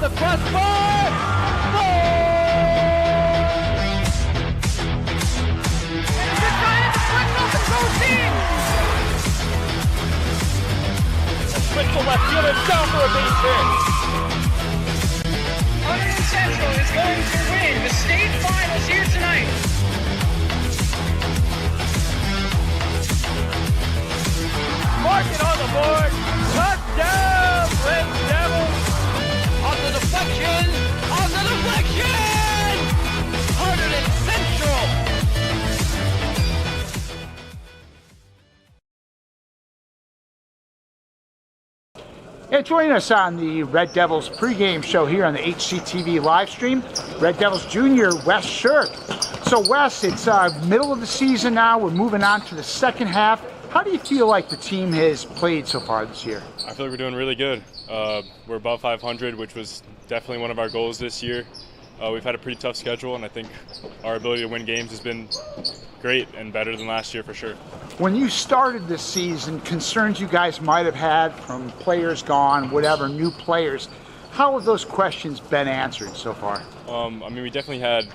the crossbar. The Giants flips off and goes in. Switch to left field and down for a base hit. Hunterdon Central is going to win the state finals here tonight. Mark it on the board. Touchdown, Red Devils. On the deflection. On the deflection. Hunterdon Central. Yeah, joining us on the Red Devils pregame show here on the HCTV live stream, Red Devils junior Wes Shirk. So Wes, it's middle of the season now. We're moving on to the second half. How do you feel like the team has played so far this year? I feel like we're doing really good. We're above 500, which was definitely one of our goals this year. We've had a pretty tough schedule, and I think our ability to win games has been great and better than last year for sure. When you started this season, concerns you guys might have had from players gone, whatever, new players, how have those questions been answered so far? I mean, we definitely had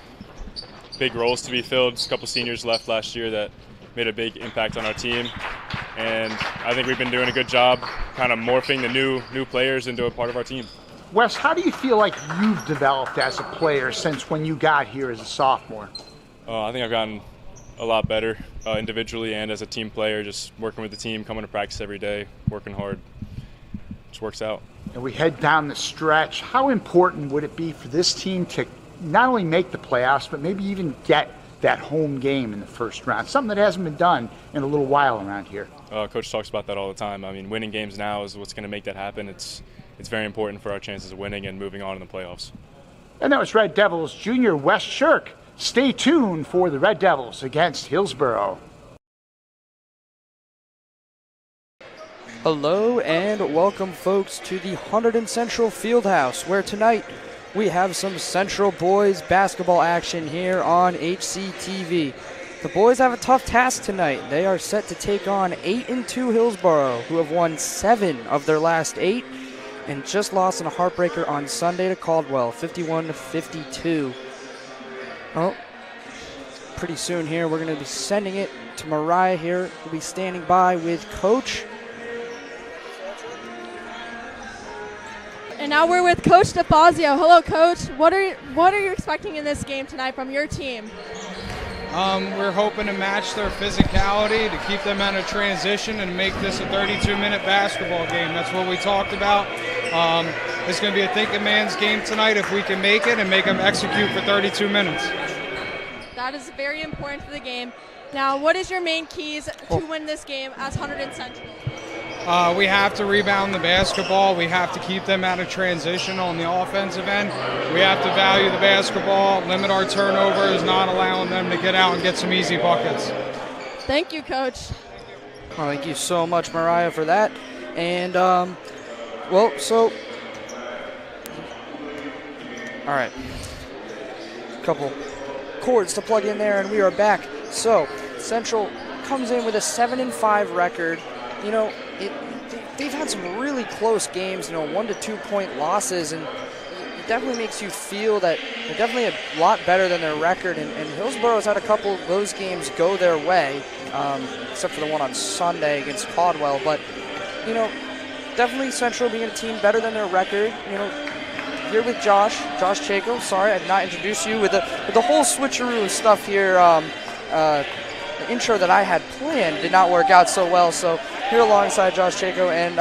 big roles to be filled. Just a couple seniors left last year that made a big impact on our team, and I think we've been doing a good job kind of morphing the new players into a part of our team. Wes, how do you feel like you've developed as a player since when you got here as a sophomore? I think I've gotten a lot better individually and as a team player, just working with the team, coming to practice every day, working hard. Just works out. And we head down the stretch. How important would it be for this team to not only make the playoffs, but maybe even get that home game in the first round, something that hasn't been done in a little while around here? Coach talks about that all the time. I mean, winning games now is what's going to make that happen. It's very important for our chances of winning and moving on in the playoffs. And that was Red Devils junior Wes Shirk. Stay tuned for the Red Devils against Hillsborough. Hello and welcome, folks, to the Hunterdon Central Fieldhouse, where tonight we have some Central boys basketball action here on HCTV. The boys have a tough task tonight. They are set to take on 8-2 Hillsborough, who have won 7 of their last 8 and just lost in a heartbreaker on Sunday to Caldwell, 51-52. Well, pretty soon here we're going to be sending it to Mariah here. We'll be standing by with Coach. And now we're with Coach DeFazio. Hello, Coach. What are you expecting in this game tonight from your team? We're hoping to match their physicality, to keep them out of transition and make this a 32-minute basketball game. That's what we talked about. It's going to be a thinking man's game tonight if we can make it and make them execute for 32 minutes. That is very important for the game. Now, what is your main keys to win this game as Hunterdon Central? We have to rebound the basketball. We have to keep them out of transition on the offensive end. We have to value the basketball, limit our turnovers, not allowing them to get out and get some easy buckets. Thank you, Coach. Well, thank you so much, Mariah, for that. And, all right. A couple cords to plug in there, and we are back. So, Central comes in with a 7-5 record. You know, they've had some really close games, 1 to 2 point losses, and it definitely makes you feel that they're definitely a lot better than their record. And Hillsborough has had a couple of those games go their way, except for the one on Sunday against Caldwell. But, definitely Central being a team better than their record. Here with Josh Chaco. Sorry, I did not introduce you with the whole switcheroo stuff here. The intro that I had planned did not work out so well. So here alongside Josh Chaco. And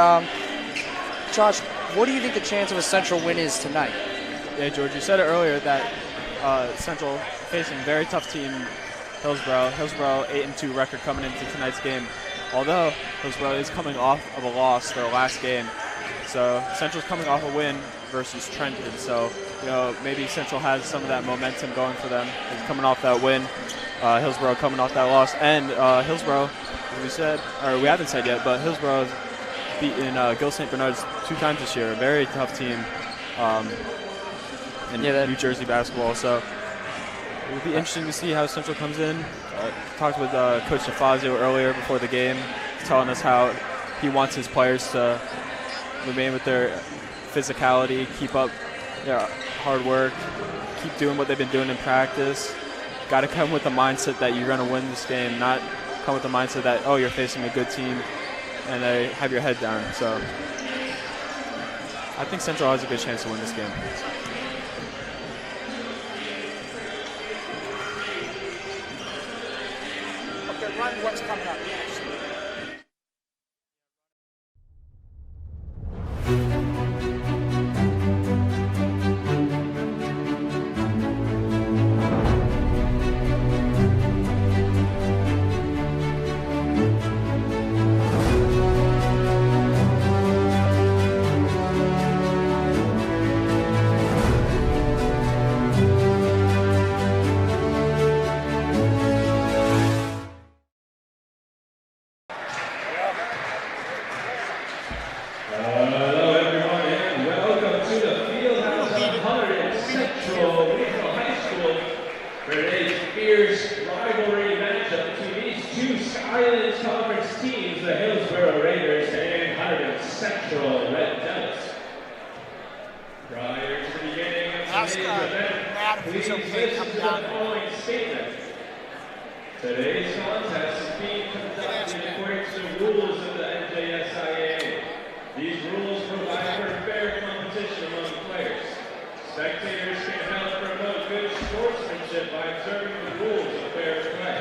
Josh, what do you think the chance of a Central win is tonight? Yeah, George, you said it earlier that Central facing a very tough team, Hillsborough. Hillsborough 8-2 record coming into tonight's game. Although Hillsborough is coming off of a loss their last game. So Central's coming off a win versus Trenton. So, maybe Central has some of that momentum going for them. It's coming off that win. Hillsborough coming off that loss. And Hillsborough, we haven't said yet, but Hillsborough has beaten Gil St. Bernard's 2 times this year. A very tough team in New Jersey basketball. So it will be interesting to see how Central comes in. Talked with Coach DeFazio earlier before the game, telling us how he wants his players to remain with their physicality, keep up their hard work, keep doing what they've been doing in practice. Got to come with the mindset that you're going to win this game, not come with the mindset that, oh, you're facing a good team and have your head down. So I think Central has a good chance to win this game. Okay, Ryan, what's coming up next? Hello everyone and welcome to the Fieldhouse of Hunterdon Central Regional High School for today's fierce rivalry matchup between these two Skylands Conference teams, the Hillsborough Raiders and Hunterdon Central Red Devils. Prior to the beginning of today's event, please listen to the following statement. Today's contest is being conducted according to the rules of the NJSIA. These rules provide for fair competition among players. Spectators can help promote good sportsmanship by observing the rules of fair play.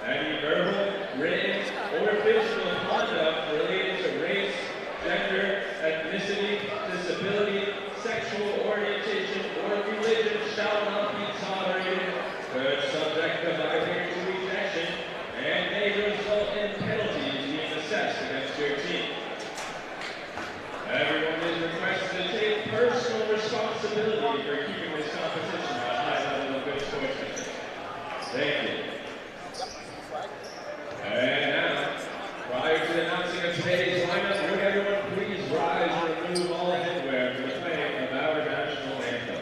Any verbal, written, or physical conduct related to race, gender, ethnicity, disability, sexual orientation, or religion shall not be tolerated, could subject the violator to rejection, and may result in penalties being assessed against your team. Everyone is requested to take personal responsibility for keeping this competition at a high level of good sportsmanship. Thank you. And now, prior to the announcing of today's lineup, would everyone please rise and remove all headwear for the playing of our national anthem.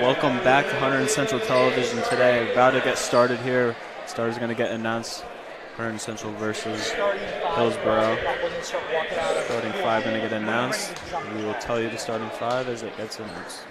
Welcome back to Hunterdon Central Television today. About to get started here. Starters going to get announced. Hunterdon Central versus Hillsborough. Starting five going to get announced. We will tell you the starting five as it gets announced.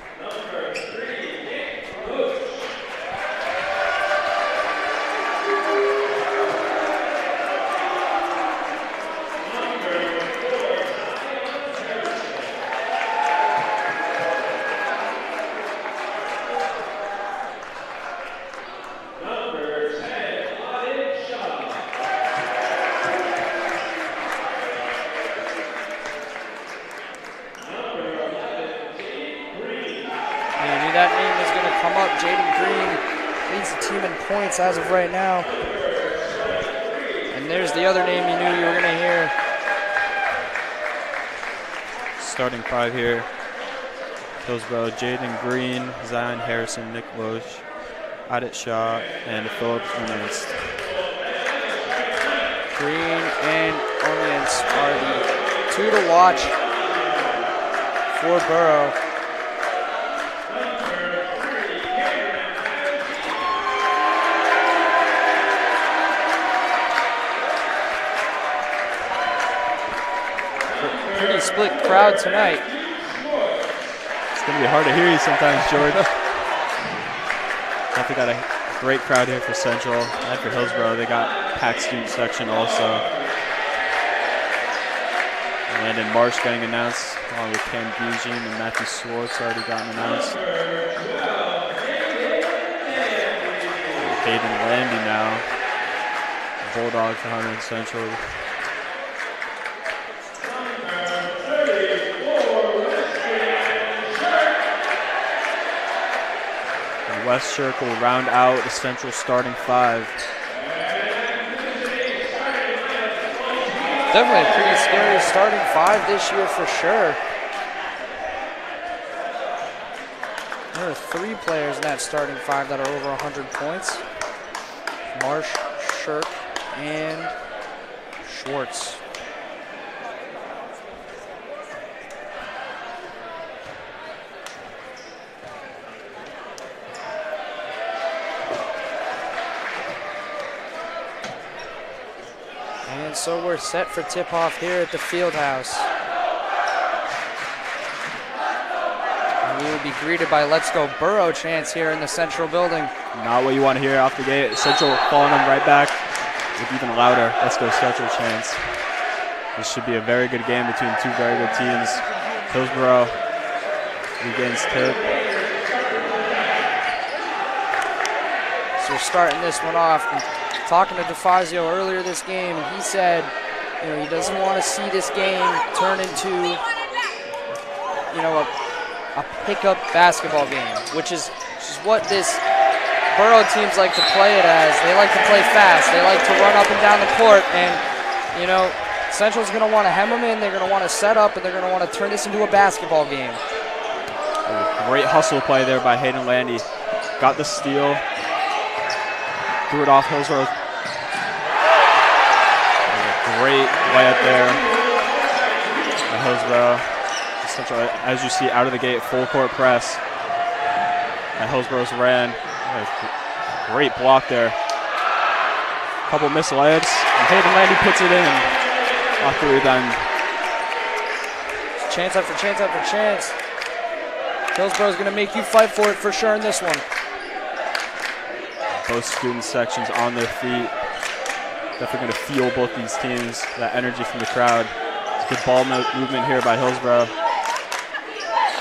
Points as of right now. And there's the other name you knew you were going to hear. Starting five here. Hillsborough, Jaden Green, Zion Harrison, Nick Loesch, Adit Shah, and Phillips Onions. Green and Onions are the two to watch for Borough. Pretty split crowd tonight. It's going to be hard to hear you sometimes, George. Definitely got a great crowd here for Central and for Hillsborough. They got packed student section also. Landon Marsh getting announced, along with Cam Bugene and Matthew Schwartz already gotten announced. Hayden Landy now, Bulldog for Hunterdon Central. And West Shirk will round out the Central starting five. Definitely a pretty scary starting five this year for sure. There are 3 players in that starting five that are over 100 points. Marsh, Shirk, and Schwartz. And so we're set for tip-off here at the field house. And we will be greeted by Let's Go Borough chants here in the Central building. Not what you want to hear off the gate. Central following them right back with even louder Let's Go Central chants. This should be a very good game between 2 very good teams. Hillsborough regains tip. So we're starting this one off. Talking to DeFazio earlier this game, and he said, you know, he doesn't want to see this game turn into, you know, a pickup basketball game, which is what this Borough teams like to play it as. They like to play fast. They like to run up and down the court, and, you know, Central's going to want to hem them in. They're going to want to set up, and they're going to want to turn this into a basketball game. A great hustle play there by Hayden Landy. Got the steal. Threw it off Hillsborough. Great layup there by Hillsborough. Central, as you see, out of the gate, full court press. And Hillsborough's ran. Great block there. Couple missed layups, and Hayden Landy puts it in. Off the rebound. Chance after chance after chance. Hillsborough's going to make you fight for it for sure in this one. Both student sections on their feet. Definitely going to feel both these teams, that energy from the crowd. It's good ball movement here by Hillsborough.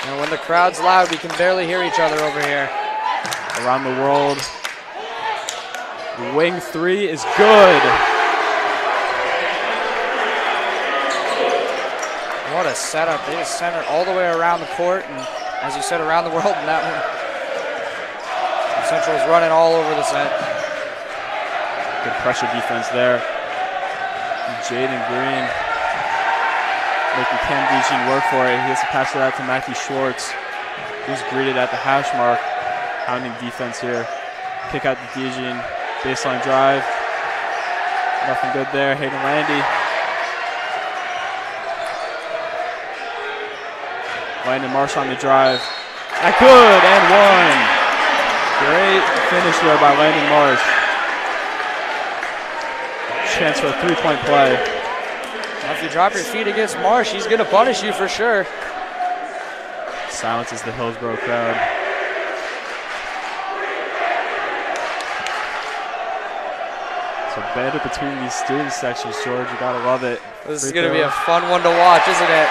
And when the crowd's loud, we can barely hear each other over here. Around the world. Wing 3 is good. What a setup. They just sent it all the way around the court, and as you said, around the world in that one. Central's running all over the set. Good pressure defense there. Jaden Green making Cam Bugene work for it. He has to pass it out to Matthew Schwartz, who's greeted at the hash mark. Hounding defense here. Kick out to Bugene. Baseline drive. Nothing good there. Hayden Landy. Landon Marsh on the drive. Not good, and one. Great finish there by Landon Marsh. Chance for a 3-point play. Well, if you drop your feet against Marsh, he's going to punish you for sure. Silences the Hillsborough crowd. So battle between these student sections, George. You gotta love it. This is going to be a fun one to watch, isn't it?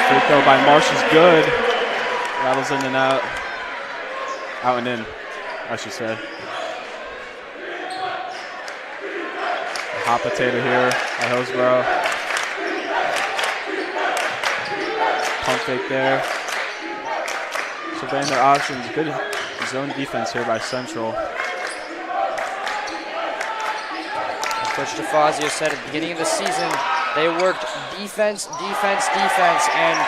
Free throw by Marsh is good. Rattles in and out. Out and in, I should say. Hot potato here at Hillsborough. Pump fake there. Surveying their options. Good zone defense here by Central. Coach DeFazio said at the beginning of the season, they worked defense, defense, defense, and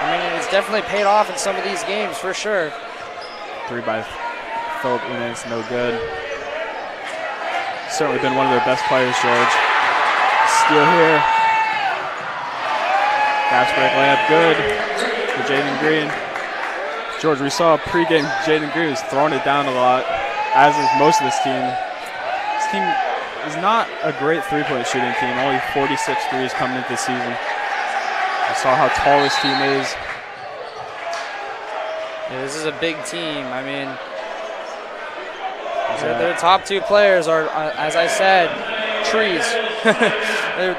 I mean, it's definitely paid off in some of these games for sure. 3 by Philip Unix, no good. Certainly been one of their best players, George. Steal here. Fast break layup, good. for Jaden Green. George, we saw pregame Jaden Green was throwing it down a lot, as is most of this team. This team is not a great three-point shooting team. Only 46 threes coming into the season. We saw how tall this team is. Yeah, this is a big team. I mean, their top two players are, as I said, trees.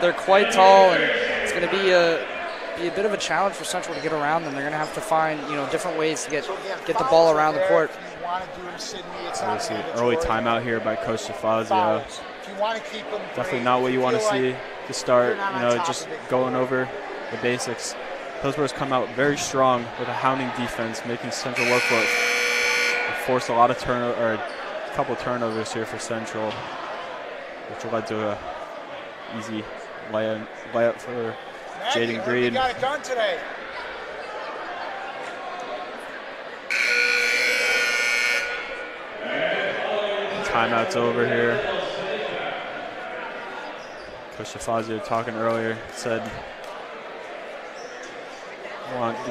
they're quite tall, and it's going to be a bit of a challenge for Central to get around them. They're going to have to find different ways to get the ball around the court. Obviously, early timeout here by Coach Shafazia. Definitely not what you want to see to start. Just going over the basics. Hillsborough's come out very strong with a hounding defense, making Central work for it. They forced a couple turnovers here for Central, which led to a easy layup for Jaden Green. Got it done today. Timeout's over here. Coach Shafazia talking earlier said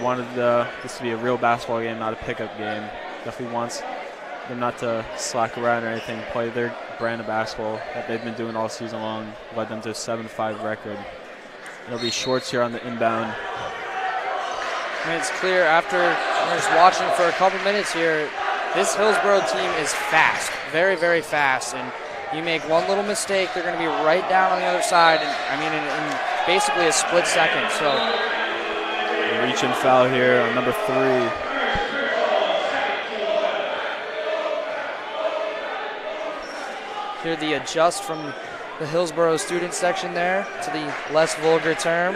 wanted this to be a real basketball game, not a pickup game. Definitely wants them not to slack around or anything, play their brand of basketball that they've been doing all season long, led them to a 7-5 record. It'll be Schwartz here on the inbound. I mean, it's clear after just watching for a couple minutes here, this Hillsborough team is fast, very, very fast. And you make one little mistake, they're going to be right down on the other side. And I mean, in basically a split second. So, a reach-in foul here on number 3. Here the adjust from the Hillsborough student section there to the less vulgar term.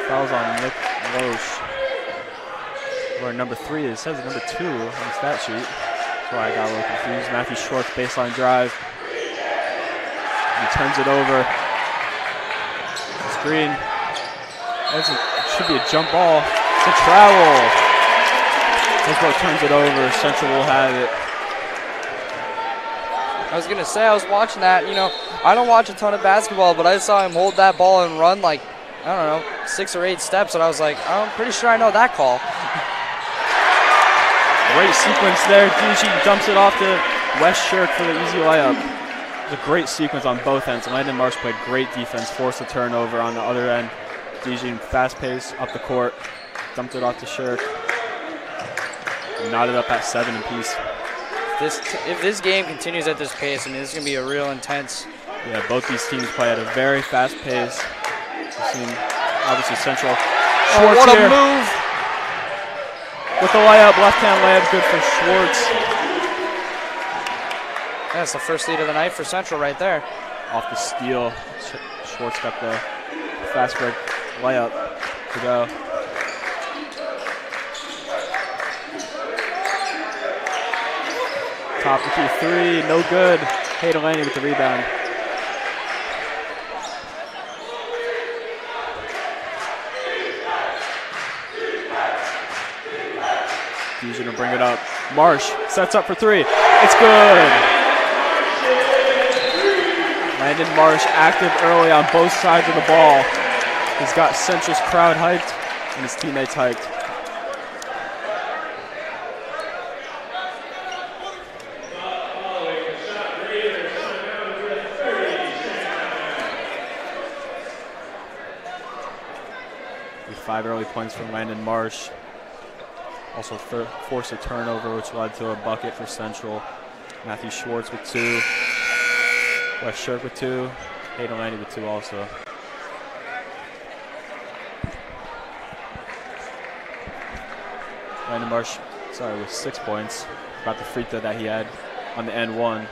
Fouls on Nick Loesch. Where number 3 is, it says number 2 on the stat sheet. That's why I got a little confused. Matthew Schwartz, baseline drive. He turns it over. Screen. It should be a jump ball. It's a travel. Hillsborough turns it over. Central will have it. I was going to say, I was watching that. I don't watch a ton of basketball, but I saw him hold that ball and run like, I don't know, 6 or 8 steps, and I was like, I'm pretty sure I know that call. Great sequence there. DG dumps it off to West Shirk for the easy layup. It's a great sequence on both ends. Landon Marsh played great defense, forced a turnover on the other end. DG fast pace up the court, dumped it off to Shirk. Knotted up at 7 apiece. If this game continues at this pace, this is going to be a real intense. Yeah, both these teams play at a very fast pace. We've seen, obviously, Central. Schwartz what a here move! with the layup, left-hand layup, good for Schwartz. That's the first lead of the night for Central right there. Off the steal, Schwartz got the fast break layup to go. Top of the key 3, no good. Hayden Laney with the rebound. He's gonna bring it up. Marsh sets up for 3. It's good. Landon Marsh active early on both sides of the ball. He's got Central's crowd hyped and his teammates hyped. With 5 early points from Landon Marsh. Also forced a turnover, which led to a bucket for Central. Matthew Schwartz with 2. West Shirk with 2. Hayden Laney with 2 also. Landon Marsh, with 6 points. About the free throw that he had on the end 1.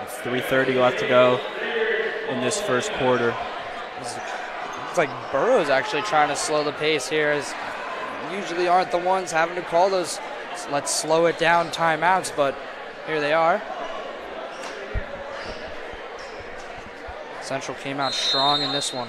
With 3:30 left to go in this first quarter. It's like Burroughs actually trying to slow the pace here, as usually aren't the ones having to call those let's slow it down timeouts, but here they are. Central came out strong in this one.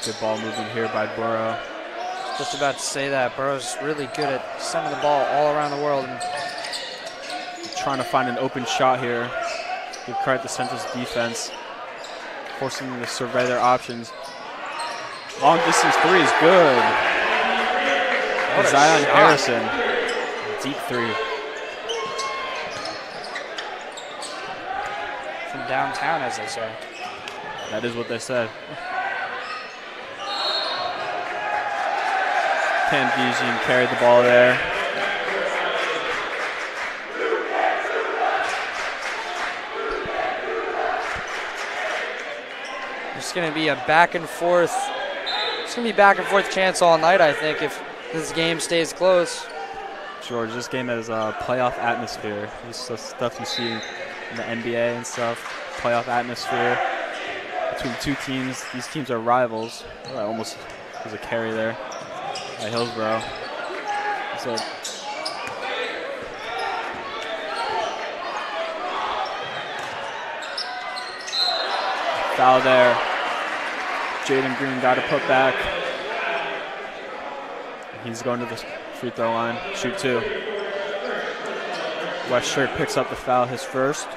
Good ball movement here by Burrow. Just about to say that. Burrow's really good at sending the ball all around the world. And trying to find an open shot here. Give credit to Central's defense, forcing them to survey their options. Long distance three is good. Zion Harrison, deep three. From downtown, as they say. That is what they said. Cam Dejean carried the ball there. It's going to be a back and forth. It's going to be back and forth chance all night, I think, if this game stays close. George, this game has a playoff atmosphere. This is stuff you see in the NBA and stuff. Playoff atmosphere between two teams. These teams are rivals. Oh, I almost was a carry there by Hillsborough. So foul there. Jaden Green got a put back. He's going to the free throw line. Shoot two. West Shirk picks up the foul, his first.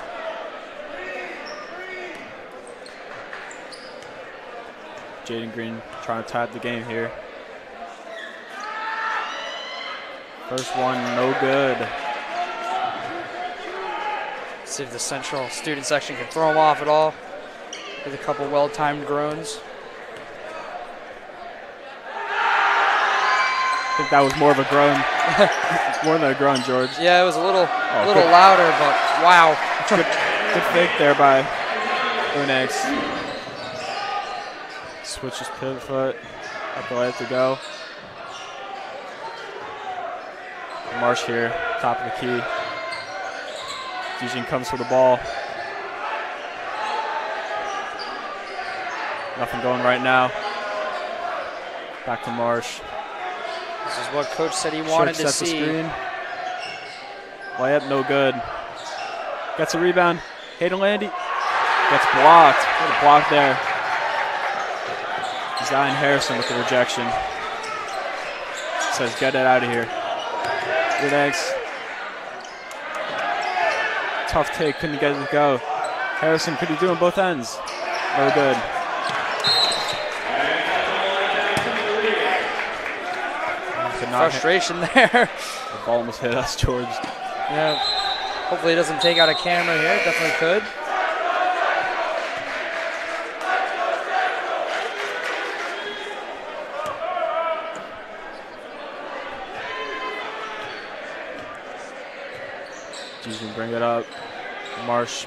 Jaden Green trying to tie up the game here. First one, no good. See if the Central student section can throw him off at all with a couple well-timed groans. I think that was more of a groan. More than a groan, George. Yeah, it was a little louder, but wow. Good fake there by Unex. Switches pivot foot. Up the light to go. Marsh here, top of the key. Dejean comes for the ball. Nothing going right now. Back to Marsh. This is what coach said he wanted to see. The screen. Layup, no good. Gets a rebound. Hayden Landy gets blocked. What a block there. Zion Harrison with the rejection. Says, get it out of here. Good eggs. Tough take, couldn't get it to go. Harrison, could he do on both ends? No good. Frustration there. The ball almost hit us, George. Yeah. Hopefully it doesn't take out a camera here. Definitely could. Dejean bring it up. Marsh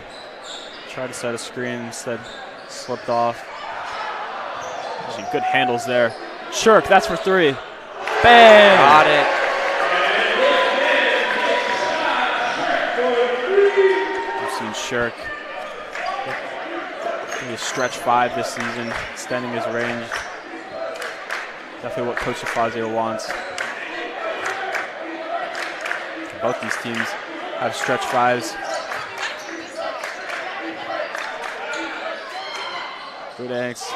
tried to set a screen, instead slipped off. Dejean, good handles there. Shirk, that's for three. Bang! Got it. We've seen Shirk. Maybe a stretch five this season, extending his range. Definitely what Coach Fazio wants. Both these teams have stretch fives. Budanks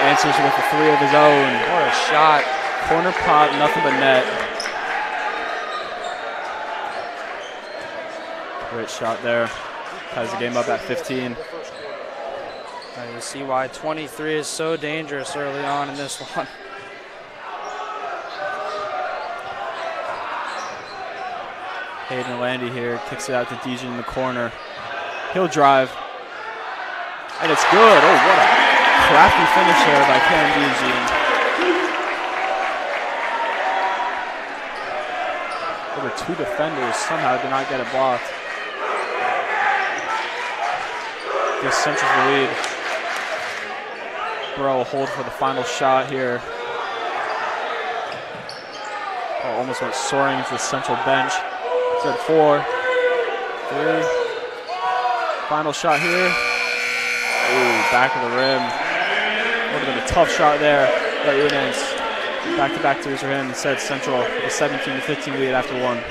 answers with a three of his own. What a shot. Corner pop, nothing but net. Great shot there. Ties the game up at 15. You see why 23 is so dangerous early on in this one. Hayden Landy here, kicks it out to Dejean in the corner. He'll drive. And it's good. Oh, what a crafty finish there by Cam Dejean. Over two defenders somehow did not get it blocked. Gives Central the lead. Burrow will hold for the final shot here. Oh, almost went soaring into the Central bench. It's at 4, 3. Final shot here. Ooh, back of the rim. Would have been a tough shot there. But Udens back-to-back threes for him. Instead, Central with a 17-15 lead after one.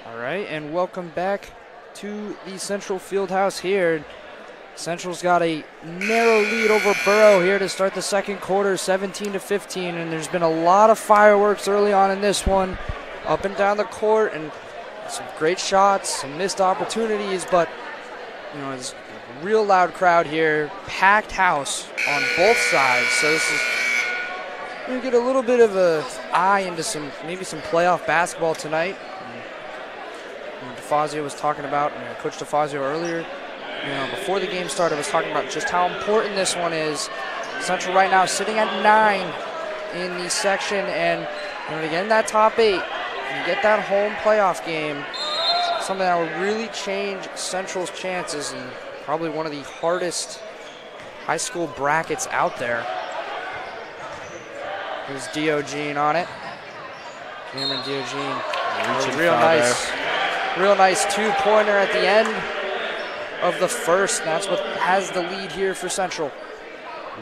All right, and welcome back to the Central Fieldhouse here. Central's got a narrow lead over Borough here to start the second quarter, 17-15, and there's been a lot of fireworks early on in this one, up and down the court, and some great shots, some missed opportunities, but you know, it's a real loud crowd here, packed house on both sides, so this is going to get a little bit of an eye into maybe some playoff basketball tonight. DeFazio was talking about, Coach DeFazio earlier, before the game started, was talking about just how important this one is. Central right now sitting at 9 in the section, and to get in that top 8 and get that home playoff game, something that will really change Central's chances and probably one of the hardest high school brackets out there. Here's Diogene on it. Cameron Diogene, real nice two-pointer at the end of the first, and that's what has the lead here for Central.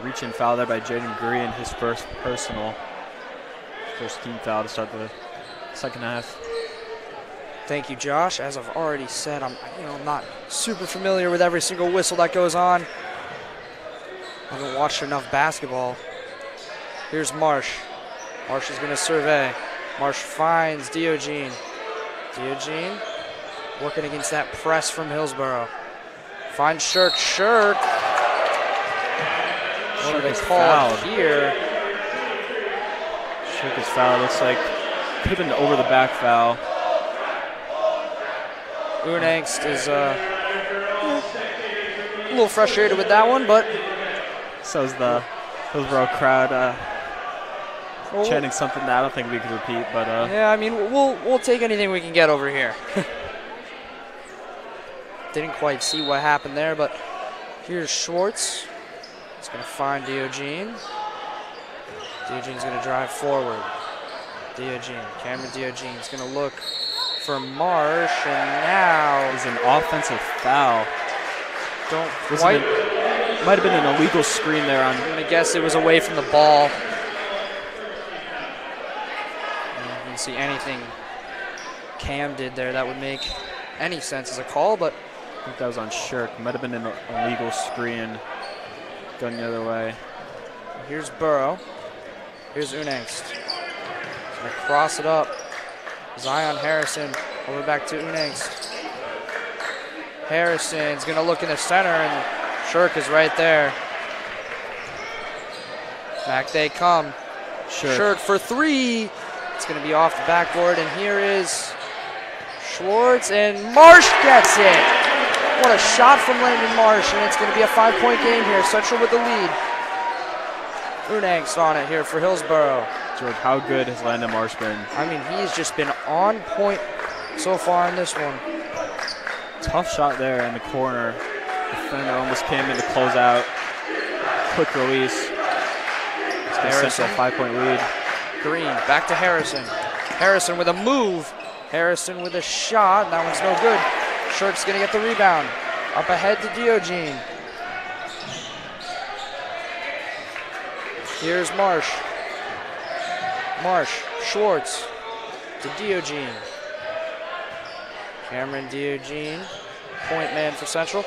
Reach-in foul there by Jaden Green, his first personal. First team foul to start the second half. Thank you, Josh. As I've already said, I'm not super familiar with every single whistle that goes on. I haven't watched enough basketball. Here's Marsh. Marsh is going to survey. Marsh finds Diogene. Diogene working against that press from Hillsborough. Finds Shirk. Shirk. What are they called here? Shirk is fouled. Looks like could have been an over-the-back foul. Unangst is a little frustrated with that one, but so is the Hillsborough crowd chanting something that I don't think we could repeat. But yeah, I mean, we'll take anything we can get over here. Didn't quite see what happened there, but here's Schwartz. He's going to find Diogene. Diogene's going to drive forward. Cameron Diogene's going to look for Marsh, and now is an offensive foul. Might have been an illegal screen there. I'm going to guess it was away from the ball. I didn't see anything Cam did there that would make any sense as a call, but I think that was on Shirk. Might have been an illegal screen going the other way. Here's Burrow. Here's Unangst. He's going to cross it up. Zion Harrison over back to Unangst. Harrison's going to look in the center, and Shirk is right there. Back they come. Shirk for three. It's going to be off the backboard, and here is Schwartz, and Marsh gets it. What a shot from Landon Marsh, and it's going to be a 5-point game here. Central with the lead. Unangst on it here for Hillsborough. George, how good has Landon Marsh been? I mean, he's just been on point so far in this one. Tough shot there in the corner. Defender almost came in to close out. Quick release. It's going to set a 5-point lead. Green, back to Harrison. Harrison with a move. Harrison with a shot. That one's no good. Shirk's going to get the rebound. Up ahead to Diogene. Here's Marsh. Schwartz to Diogene. Cameron Diogene, point man for Central.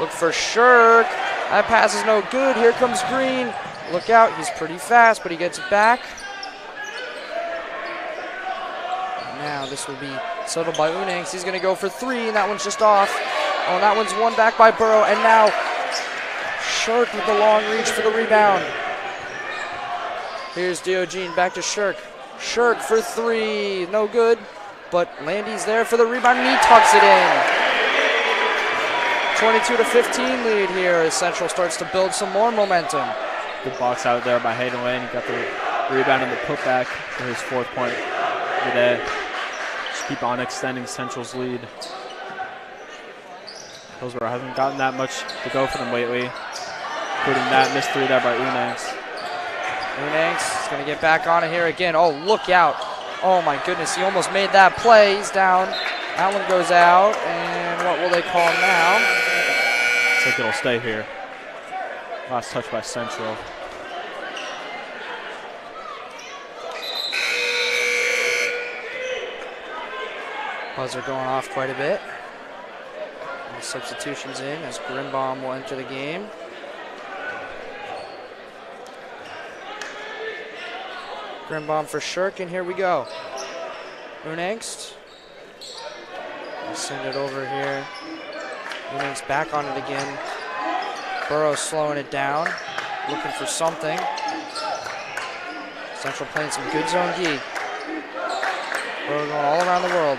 Look for Shirk. That pass is no good. Here comes Green. Look out, he's pretty fast, but he gets it back. Now this will be settled by Unangst. He's going to go for three, and that one's just off. Oh, and that one's won back by Burrow, and now Shirk with the long reach for the rebound. Here's Diogene, back to Shirk. Shirk for three, no good, but Landy's there for the rebound, and he tucks it in. 22-15 lead here as Central starts to build some more momentum. Good box out there by Hayden Lane. He got the rebound and the putback for his 4th point of the day. Just keep on extending Central's lead. Hillsborough hasn't gotten that much to go for them lately, including that missed three there by Unangst. Unangst is going to get back on it here again. Oh, look out. Oh, my goodness. He almost made that play. He's down. That one goes out. And what will they call now? Looks like it'll stay here. Last touch by Central. Buzzer going off quite a bit. And substitutions in as Grimbaum will enter the game. Grimbaum for Shirk, and here we go. Unangst. Send it over here. Unangst back on it again. Burrows slowing it down, looking for something. Central playing some good zone D. Burrow going all around the world.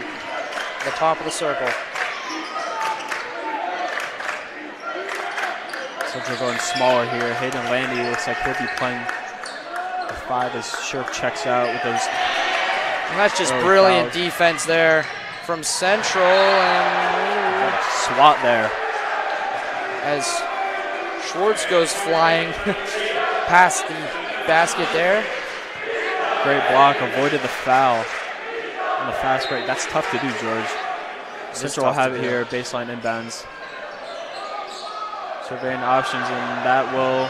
The top of the circle. Central going smaller here. Hayden Landy looks like he'll be playing the 5 as Shirk checks out with those. And that's just brilliant defense there from Central, and swat there as Schwartz goes flying past the basket there. Great block, avoided the foul on the fast break. That's tough to do, George. Central will have it here, baseline inbounds. Surveying options, and that will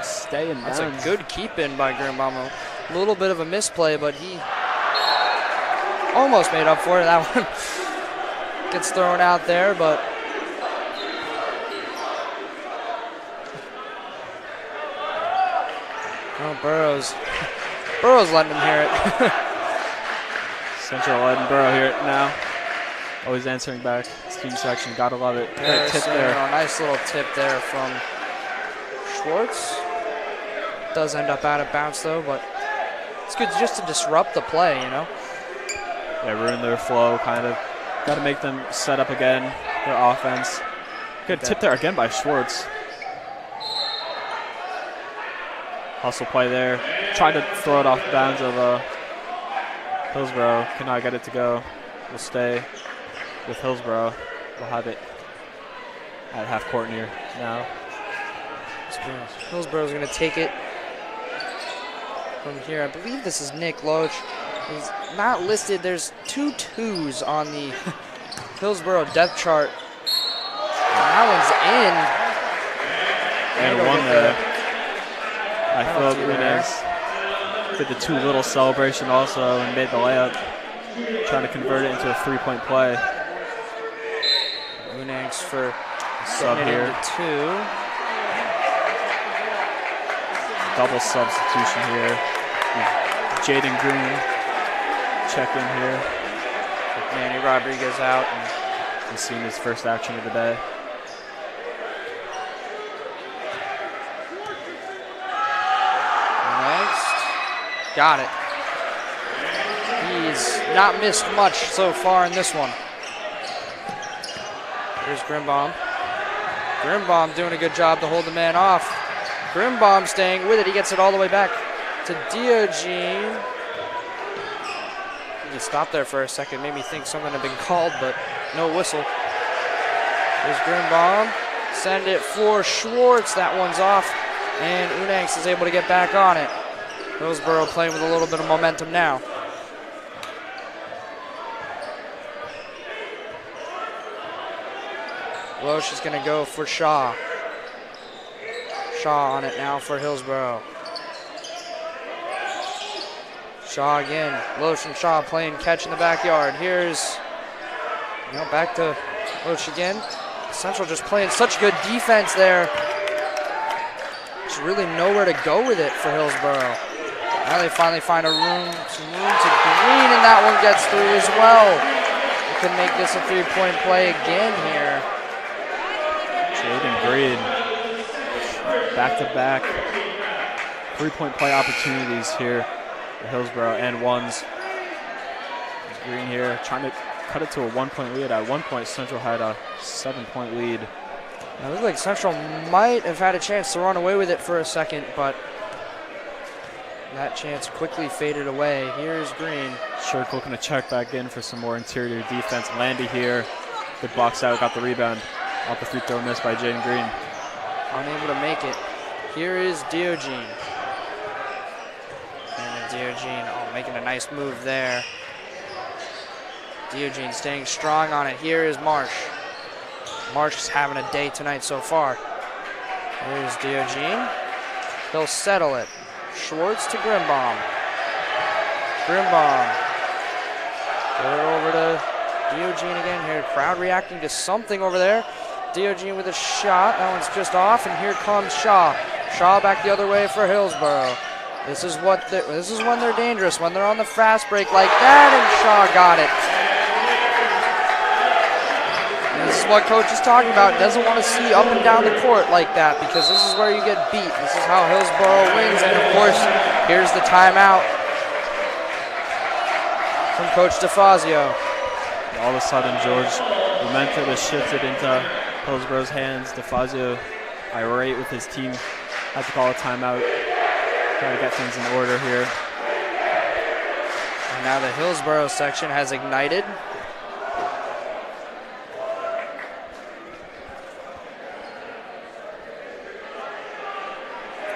stay in bounds. That's a good keep in by Grimbaum. A little bit of a misplay, but he almost made up for it. That one gets thrown out there, but oh, Burrows letting him hear it. Central letting Burrow hear it now. Always answering back. Team section, gotta love it. Great tip there. Nice little tip there from Schwartz. Does end up out of bounds though, but it's good just to disrupt the play, you know? Yeah, ruin their flow, kind of. Got to make them set up again, their offense. Good tip there again by Schwartz. Hustle play there. Tried to throw it off bounds of Hillsborough. Cannot get it to go. Will stay with Hillsborough. We'll have it at half court near now. Hillsborough's going to take it from here. I believe this is Nick Loach. He's not listed. There's 2 2s on the Hillsborough depth chart. And that one's in. And one there. I felt Unangst did the 2 little celebration also and made the layup. Trying to convert it into a 3-point play. Unangst for sub here. 2. Double substitution here. Jaden Green check in here. Manny Rodriguez out. And he's seen his first action of the day. Next. Got it. He's not missed much so far in this one. Here's Grimbaum. Grimbaum doing a good job to hold the man off. Grimbaum staying with it. He gets it all the way back to Diogene. He stopped there for a second. Made me think something had been called, but no whistle. There's Grimbaum. Send it for Schwartz. That one's off. And Unangst is able to get back on it. Hillsborough playing with a little bit of momentum now. Loesch is going to go for Shaw. Shaw on it now for Hillsborough. Shaw again. Loesch and Shaw playing catch in the backyard. Here's, back to Loesch again. Central just playing such good defense there. There's really nowhere to go with it for Hillsborough. Now they finally find some room to Green, and that one gets through as well. They can make this a 3-point play again here. Jaden Green, back-to-back 3-point play opportunities here for Hillsborough and ones. Green here trying to cut it to a 1-point lead. At one point, Central had a 7-point lead. It looked like Central might have had a chance to run away with it for a second, but that chance quickly faded away. Here's Green. Shirk looking to check back in for some more interior defense. Landy here, good box out, got the rebound. Off the free throw miss by Jaden Green. Unable to make it. Here is Diogene. And Diogene, making a nice move there. Diogene staying strong on it. Here is Marsh. Marsh is having a day tonight so far. Here's Diogene. He'll settle it. Schwartz to Grimbaum. Grimbaum Throw it over to Diogenes again here. Crowd reacting to something over there. Diogenes with a shot. That one's just off, and here comes Shaw. Shaw back the other way for Hillsborough. This is when they're dangerous, when they're on the fast break like that, and Shaw got it. And this is what Coach is talking about. Doesn't want to see up and down the court like that, because this is where you get beat. This is how Hillsborough wins, and of course, here's the timeout from Coach DeFazio. All of a sudden, George, momentum has shifted into Hillsborough's hands. DeFazio, irate with his team, had to call a timeout. Try to get things in order here. And now the Hillsborough section has ignited.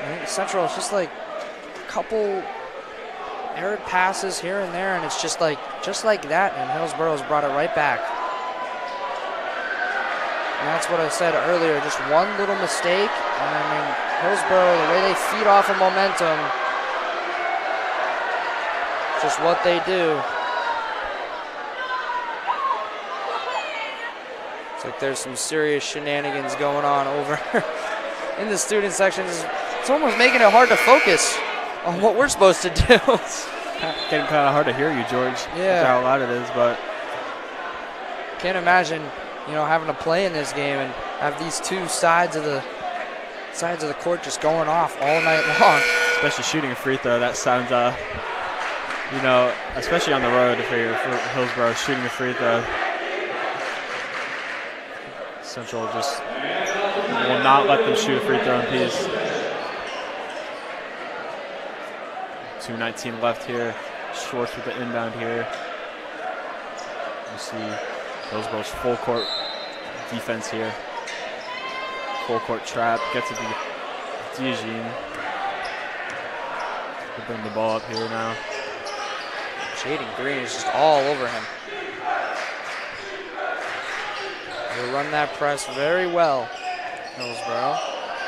I think Central is just like a couple errant passes here and there, and it's just like that, and Hillsborough's brought it right back. And that's what I said earlier, just one little mistake, and I mean, Hillsborough, the way they feed off of momentum, just what they do. It's like there's some serious shenanigans going on over in the student sections. It's almost making it hard to focus on what we're supposed to do. It's getting kind of hard to hear you, George. Yeah. That's how loud it is, but can't imagine, having to play in this game and have these two sides of the court just going off all night long. Especially shooting a free throw, that sounds, especially on the road for Hillsborough, shooting a free throw. Central just will not let them shoot a free throw in peace. 2:19 left here. Schwartz with the inbound here. You see Hillsborough's full court defense here. Full court trap. Gets it to Diogenes. He'll bring the ball up here now. Jaden Green is just all over him. They run that press very well, Hillsborough.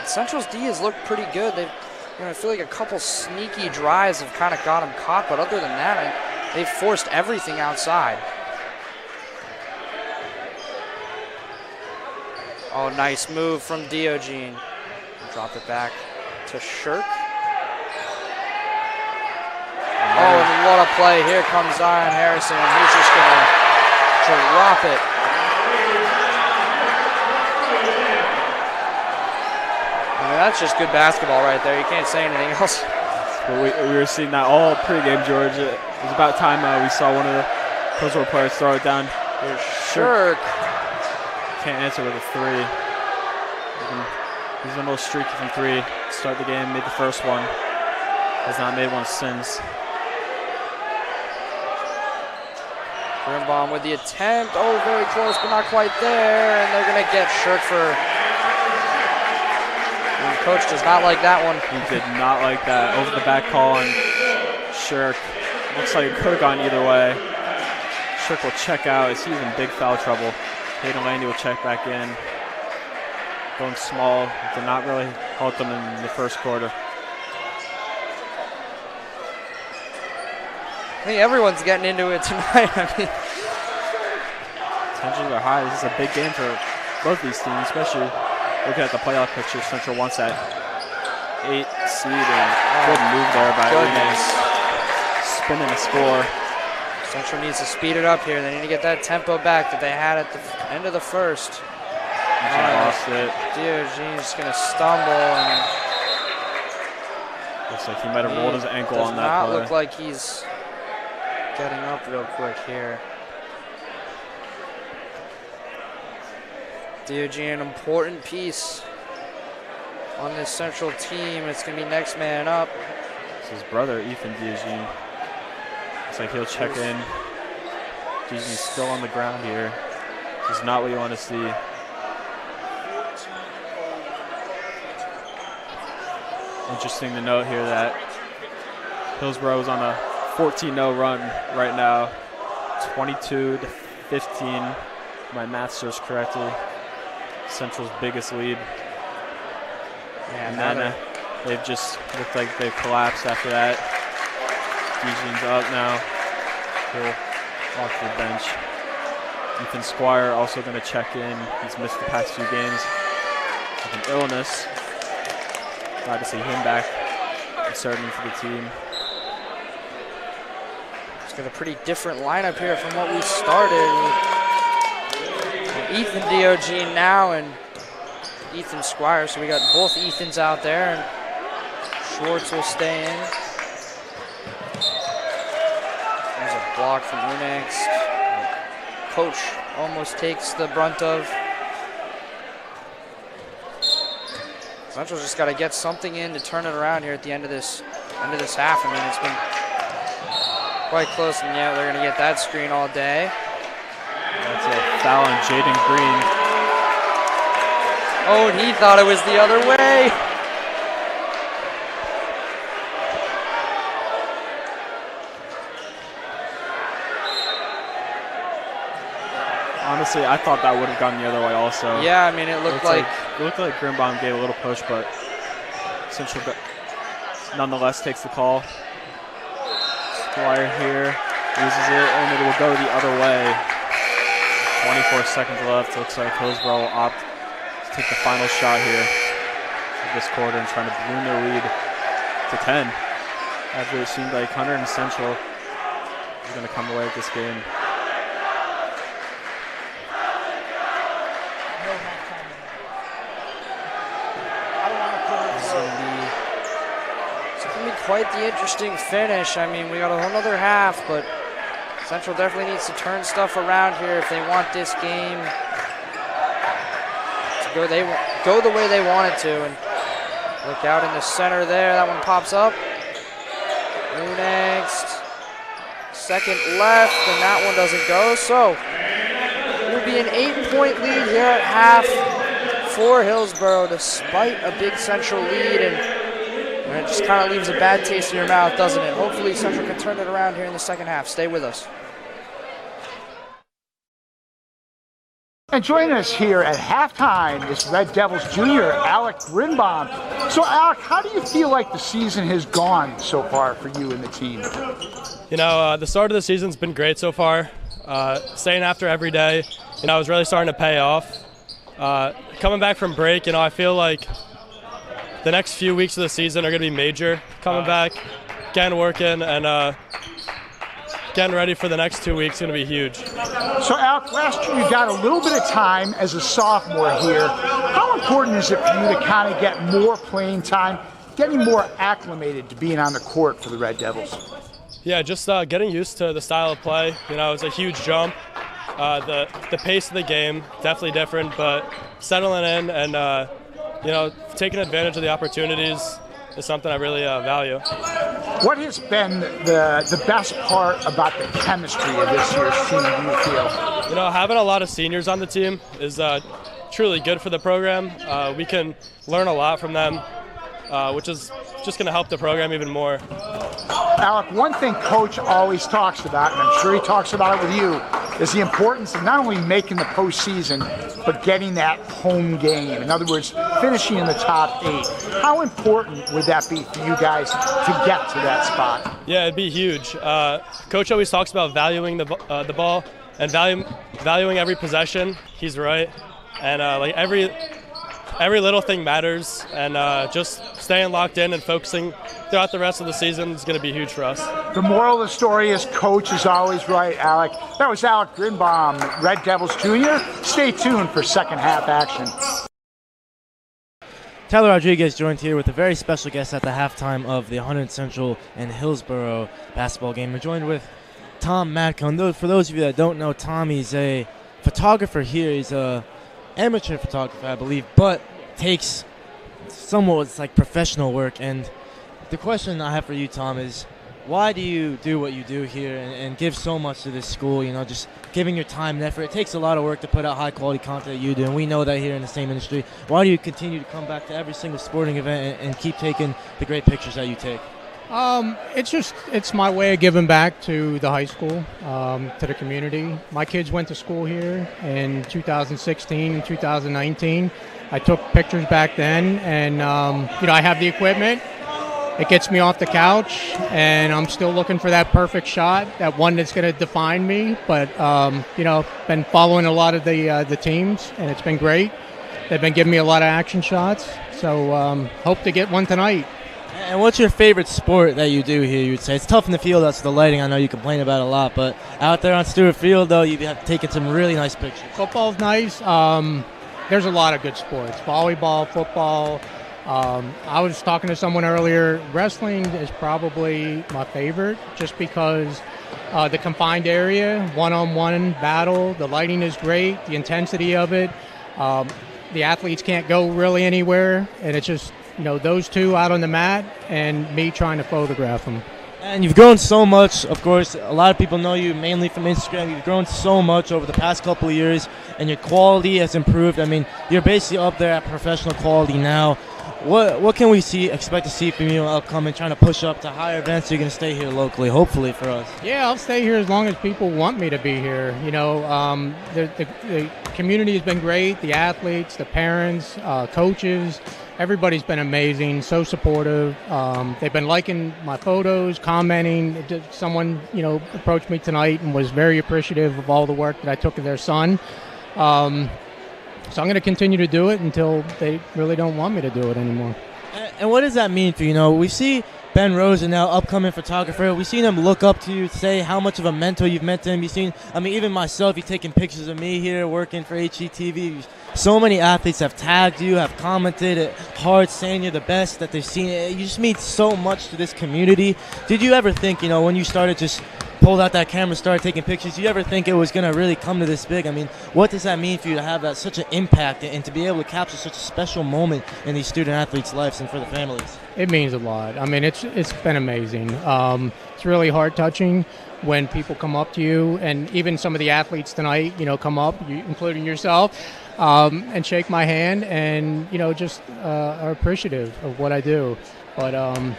Central's D has looked pretty good. I feel like a couple sneaky drives have kind of got them caught, but other than that, they've forced everything outside. Oh, nice move from Diogenes. Drop it back to Shirk. Oh, and what a play. Here comes Zion Harrison, and he's just going to drop it. That's just good basketball right there. You can't say anything else. Well, we were seeing that all pregame, George. It was about time we saw one of the Hillsborough players throw it down. Here's Shirk. Can't answer with a three. He's been a little streaky from three. Start the game, made the first one. Has not made one since. Grimbaum with the attempt. Oh, very close, but not quite there. And they're going to get Shirk for... Coach does not like that one. He did not like that. Over the back call on Shirk. Looks like it could have gone either way. Shirk will check out. He's in big foul trouble. Hayden Landy will check back in. Going small. Did not really help them in the first quarter. I think everyone's getting into it tonight. Tensions are high. This is a big game for both these teams, especially looking at the playoff picture. Central wants that 8 seed, and good move there by Goodness. Spinning the score. Central needs to speed it up here. They need to get that tempo back that they had at the end of the first. Lost it. Diogenes just going to stumble, and looks like he might have rolled his ankle on that play. Does not look like he's getting up real quick here. Diogenes, an important piece on this Central team. It's going to be next man up. It's his brother, Ethan Diogenes. Looks like he'll check in. Diogenes still on the ground here. This is not what you want to see. Interesting to note here that Hillsborough is on a 14-0 run right now. 22-15, if my math serves correctly. Central's biggest lead. Yeah, and then they've just looked like they've collapsed after that. Diogenes up now. He'll off the bench. Ethan Squire also going to check in. He's missed the past few games with an illness. Glad to see him back and starting for the team. It's got a pretty different lineup here from what we started. Ethan DOG now and Ethan Squire. So we got both Ethans out there, and Schwartz will stay in. There's a block from Unix. Coach almost takes the brunt of. Central's just got to get something in to turn it around here at the end of this half. I mean, it's been quite close, and yeah, they're going to get that screen all day. That's a foul on Jaden Green. Oh, and he thought it was the other way. Honestly, I thought that would have gone the other way also. Yeah, I mean, it looked like Grimbaum gave a little push, but Central nonetheless takes the call. Squire here uses it, and it will go the other way. 24 seconds left. Looks like Hillsborough will opt to take the final shot here of this quarter and trying to balloon their lead to 10. After it seemed like Hunterdon Central is going to come away with this game. Quite the interesting finish. I mean, we got a whole other half, but Central definitely needs to turn stuff around here if they want this game to go the way they want it to. And look out in the center there. That one pops up. Next, second left, and that one doesn't go. So it will be an 8-point lead here at half for Hillsborough, despite a big Central lead. And it just kind of leaves a bad taste in your mouth, doesn't it? Hopefully Central can turn it around here in the second half. Stay with us. And joining us here at halftime is Red Devils junior Alec Grinbaum. So Alec, how do you feel like the season has gone so far for you and the team? You know, the start of the season's been great so far. Staying after every day, you know, it's really starting to pay off. Coming back from break, you know, I feel like the next few weeks of the season are going to be major. Coming back, getting working, and getting ready for the next 2 weeks is going to be huge. So, Alec, last year you got a little bit of time as a sophomore here. How important is it for you to kind of get more playing time, getting more acclimated to being on the court for the Red Devils? Yeah, just getting used to the style of play. You know, it's a huge jump. The pace of the game, definitely different, but settling in and you know, taking advantage of the opportunities is something I really value. What has been the best part about the chemistry of this year's team, do you feel? You know, having a lot of seniors on the team is truly good for the program. We can learn a lot from them, which is just going to help the program even more. Alec, one thing Coach always talks about, and I'm sure he talks about it with you, is the importance of not only making the postseason, but getting that home game. In other words, finishing in the top 8. How important would that be for you guys to get to that spot? Yeah, it'd be huge. Coach always talks about valuing the ball and valuing every possession. He's right, and like every little thing matters, and just staying locked in and focusing throughout the rest of the season is going to be huge for us. The moral of the story is Coach is always right, Alec. That was Alec Grinbaum, Red Devils Jr. Stay tuned for second half action. Tyler Rodriguez joined here with a very special guest at the halftime of the Hunterdon Central and Hillsborough basketball game. We're joined with Tom Matco. For those of you that don't know, Tom, he's a photographer here. He's a amateur photographer, I believe, but takes somewhat like professional work. And the question I have for you, Tom, is why do you do what you do here and give so much to this school? You know, just giving your time and effort. It takes a lot of work to put out high quality content that you do, and we know that here in the same industry. Why do you continue to come back to every single sporting event and keep taking the great pictures that you take? It's my way of giving back to the high school, to the community. My kids went to school here in 2016 and 2019. I took pictures back then, and I have the equipment. it gets me off the couch, and I'm still looking for that perfect shot, that one that's going to define me. But been following a lot of the teams, and it's been great. They've been giving me a lot of action shots, so hope to get one tonight. And what's your favorite sport that you do here, you would say? It's tough in the field, that's the lighting. I know you complain about it a lot, but out there on Stewart Field, though, you have taken some really nice pictures. Football's nice. There's a lot of good sports. Volleyball, football. I was talking to someone earlier. Wrestling is probably my favorite just because the confined area, one-on-one battle, the lighting is great, the intensity of it. The athletes can't go really anywhere, and it's just those two out on the mat and me trying to photograph them. And you've grown so much. Of course, a lot of people know you mainly from Instagram. You've grown so much over the past couple of years, and your quality has improved. I mean, you're basically up there at professional quality now. What can we expect to see from you upcoming, trying to push up to higher events? You're going to stay here locally, hopefully, for us. Yeah, I'll stay here as long as people want me to be here. The community has been great. The athletes, the parents, coaches, everybody's been amazing, so supportive. They've been liking my photos, commenting. Someone, approached me tonight and was very appreciative of all the work that I took of their son. So I'm going to continue to do it until they really don't want me to do it anymore. And what does that mean for you? We see Ben Rosen now, upcoming photographer. We've seen him look up to you, say how much of a mentor you've met to him. You've seen, even myself, you've taken pictures of me here working for HGTV. So many athletes have tagged you, have commented hard, saying you're the best that they've seen. You just mean so much to this community. Did you ever think, when you started just pulled out that camera, started taking pictures, did you ever think it was going to really come to this big? What does that mean for you to have that such an impact and to be able to capture such a special moment in these student athletes' lives and for the families? It means a lot. It's been amazing. It's really heart-touching when people come up to you, and even some of the athletes tonight, come up, including yourself, and shake my hand and, just are appreciative of what I do. But, I'm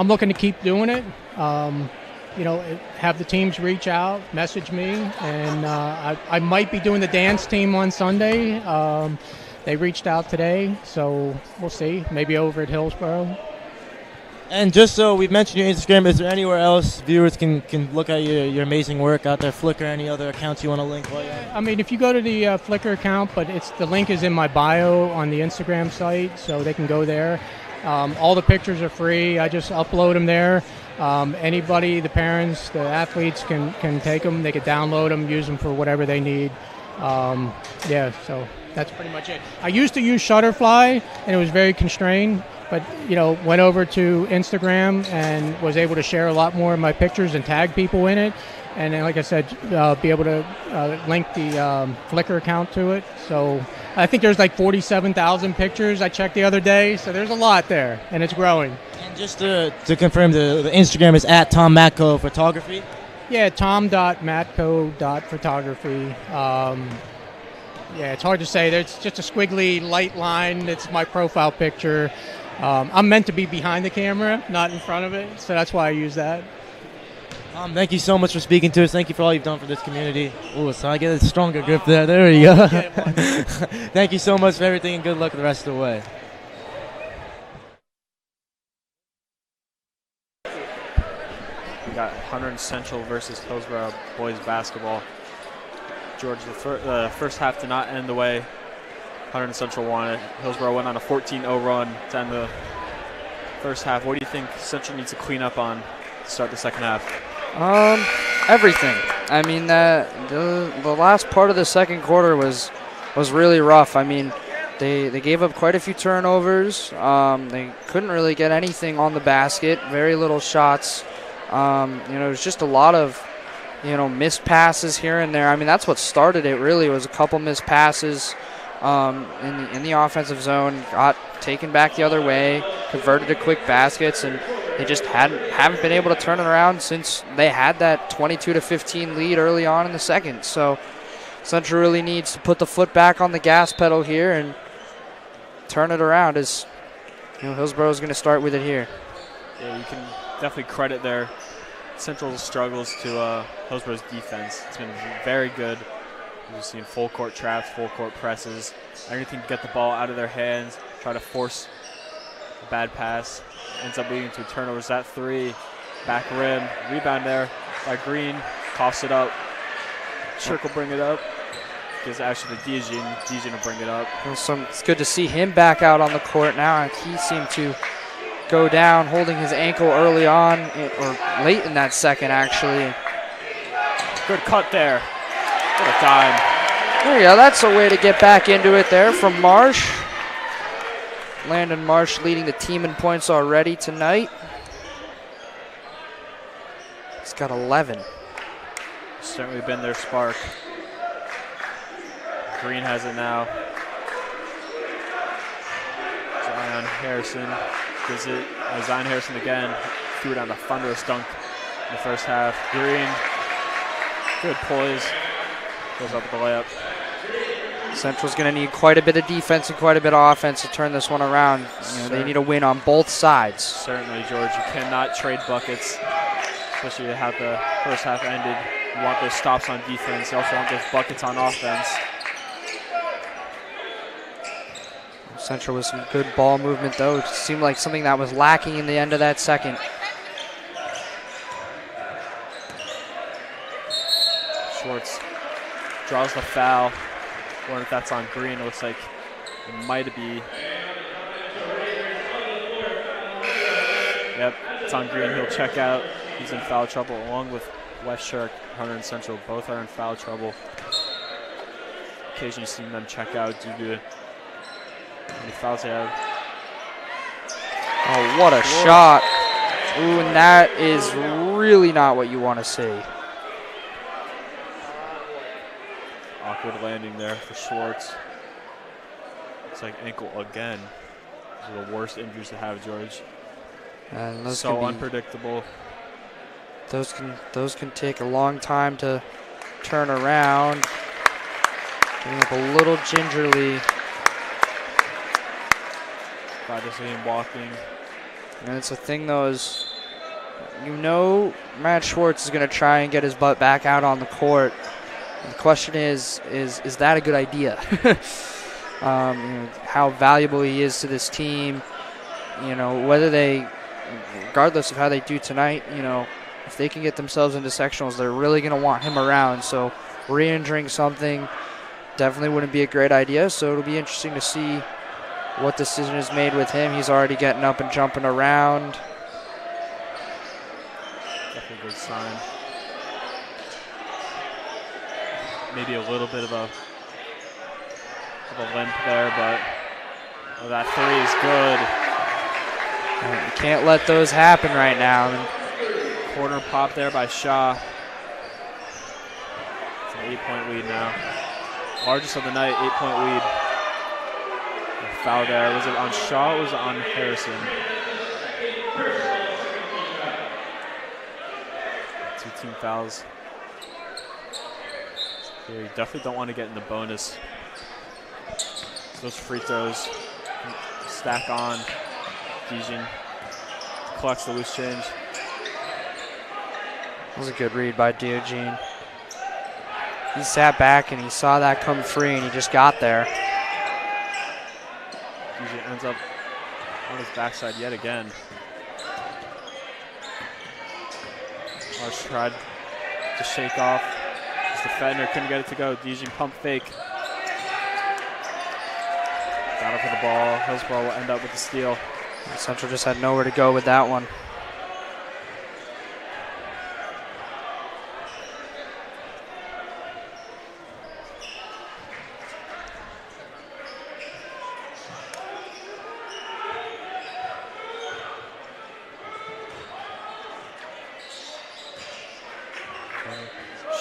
looking to keep doing it. Have the teams reach out, message me, and I might be doing the dance team on Sunday. They reached out today, so we'll see. Maybe over at Hillsborough. And just so we've mentioned your Instagram, is there anywhere else viewers can look at your amazing work out there? Flickr, any other accounts you want to link? If you go to the Flickr account, but the link is in my bio on the Instagram site, so they can go there. All the pictures are free. I just upload them there. Anybody, the parents, the athletes can take them. They can download them, use them for whatever they need. So that's pretty much it. I used to use Shutterfly, and it was very constrained. But, went over to Instagram and was able to share a lot more of my pictures and tag people in it. And then, like I said, be able to link the Flickr account to it. So I think there's like 47,000 pictures I checked the other day. So there's a lot there, and it's growing. And just to confirm, the Instagram is at Tom Matko Photography? Yeah, tom.matko.photography. It's hard to say. There's just a squiggly light line. It's my profile picture. I'm meant to be behind the camera, not in front of it, so that's why I use that. Thank you so much for speaking to us. Thank you for all you've done for this community. Oh, so I get a stronger grip there. There we go. Thank you so much for everything, and good luck the rest of the way. We got Hunterdon Central versus Hillsborough boys basketball. George, the first half did not end the way Hunterdon Central won it. Hillsborough went on a 14-0 run to end the first half. What do you think Central needs to clean up on to start the second half? Everything. The last part of the second quarter was really rough. They gave up quite a few turnovers. They couldn't really get anything on the basket. Very little shots. It was just a lot of missed passes here and there. That's what started it, really, was a couple missed passes in the offensive zone, got taken back the other way, converted to quick baskets, and they just haven't been able to turn it around since they had that 22-15 lead early on in the second. So Central really needs to put the foot back on the gas pedal here and turn it around, as Hillsborough is going to start with it here. Yeah, you can definitely credit their Central's struggles to Hillsborough's defense. It's been very good. We've seen full court traps, full court presses, everything to get the ball out of their hands, try to force A bad pass ends up leading to turnovers. That 3, back rim, rebound there by Green, coughs it up. Shirk will bring it up. Gives action to Dijin. Dijin will bring it up. Well, it's good to see him back out on the court now. He seemed to go down holding his ankle early on, or late in that second, actually. Good cut there. What a dime. There you go. That's a way to get back into it there from Marsh. Landon Marsh leading the team in points already tonight. He's got 11. Certainly been their spark. Green has it now. Zion Harrison gives it. Zion Harrison again. Threw it on the thunderous dunk in the first half. Green, good poise. Goes up with the layup. Central's going to need quite a bit of defense and quite a bit of offense to turn this one around. They need a win on both sides. Certainly, George. You cannot trade buckets, especially how the first half ended. You want those stops on defense. You also want those buckets on offense. Central with some good ball movement, though. It seemed like something that was lacking in the end of that second. Schwartz draws the foul. Wonder if that's on Green. It looks like it might be. Yep, it's on Green. He'll check out. He's in foul trouble along with West Shirk. Hunterdon Central both are in foul trouble. Occasionally seeing them check out due to any fouls they have. Oh, what a shot. Ooh, and that is really not what you want to see. Awkward landing there for Schwartz. It's like ankle again. These are the worst injuries to have, George. And those so unpredictable. Those can take a long time to turn around. Getting up a little gingerly. Glad to see him walking. And it's the thing, though, is Matt Schwartz is going to try and get his butt back out on the court. And the question is that a good idea? How valuable he is to this team. Whether they, regardless of how they do tonight, if they can get themselves into sectionals, they're really going to want him around. So re-injuring something definitely wouldn't be a great idea. So it'll be interesting to see what decision is made with him. He's already getting up and jumping around. Definitely a good sign. Maybe a little bit of a limp there, but that 3 is good. You can't let those happen right now. Corner pop there by Shaw. It's an 8-point lead now. Largest of the night, 8-point lead. A foul there. Was it on Shaw or was it on Harrison? 2 team fouls. Here, you definitely don't want to get in the bonus. Those free throws stack on. Dijin collects the loose change. That was a good read by Diogene. He sat back and he saw that come free and he just got there. Dijin ends up on his backside yet again. Marsh tried to shake off. His defender couldn't get it to go. Dijin pump fake. Battle for the ball. Hillsborough will end up with the steal. Central just had nowhere to go with that one.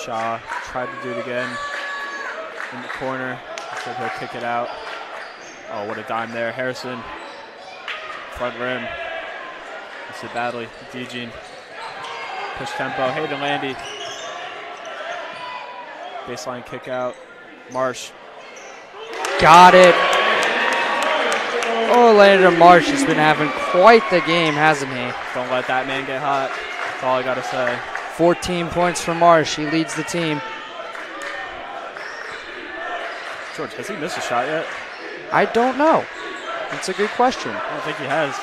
Shaw tried to do it again in the corner. So he'll kick it out. Oh, what a dime there. Harrison, front rim. Missed it badly. Dijin. Push tempo. Hayden Landy. Baseline kick out. Marsh. Got it. Oh, Landon Marsh has been having quite the game, hasn't he? Don't let that man get hot. That's all I got to say. 14 points for Marsh. He leads the team. George, has he missed a shot yet? I don't know. That's a good question. I don't think he has.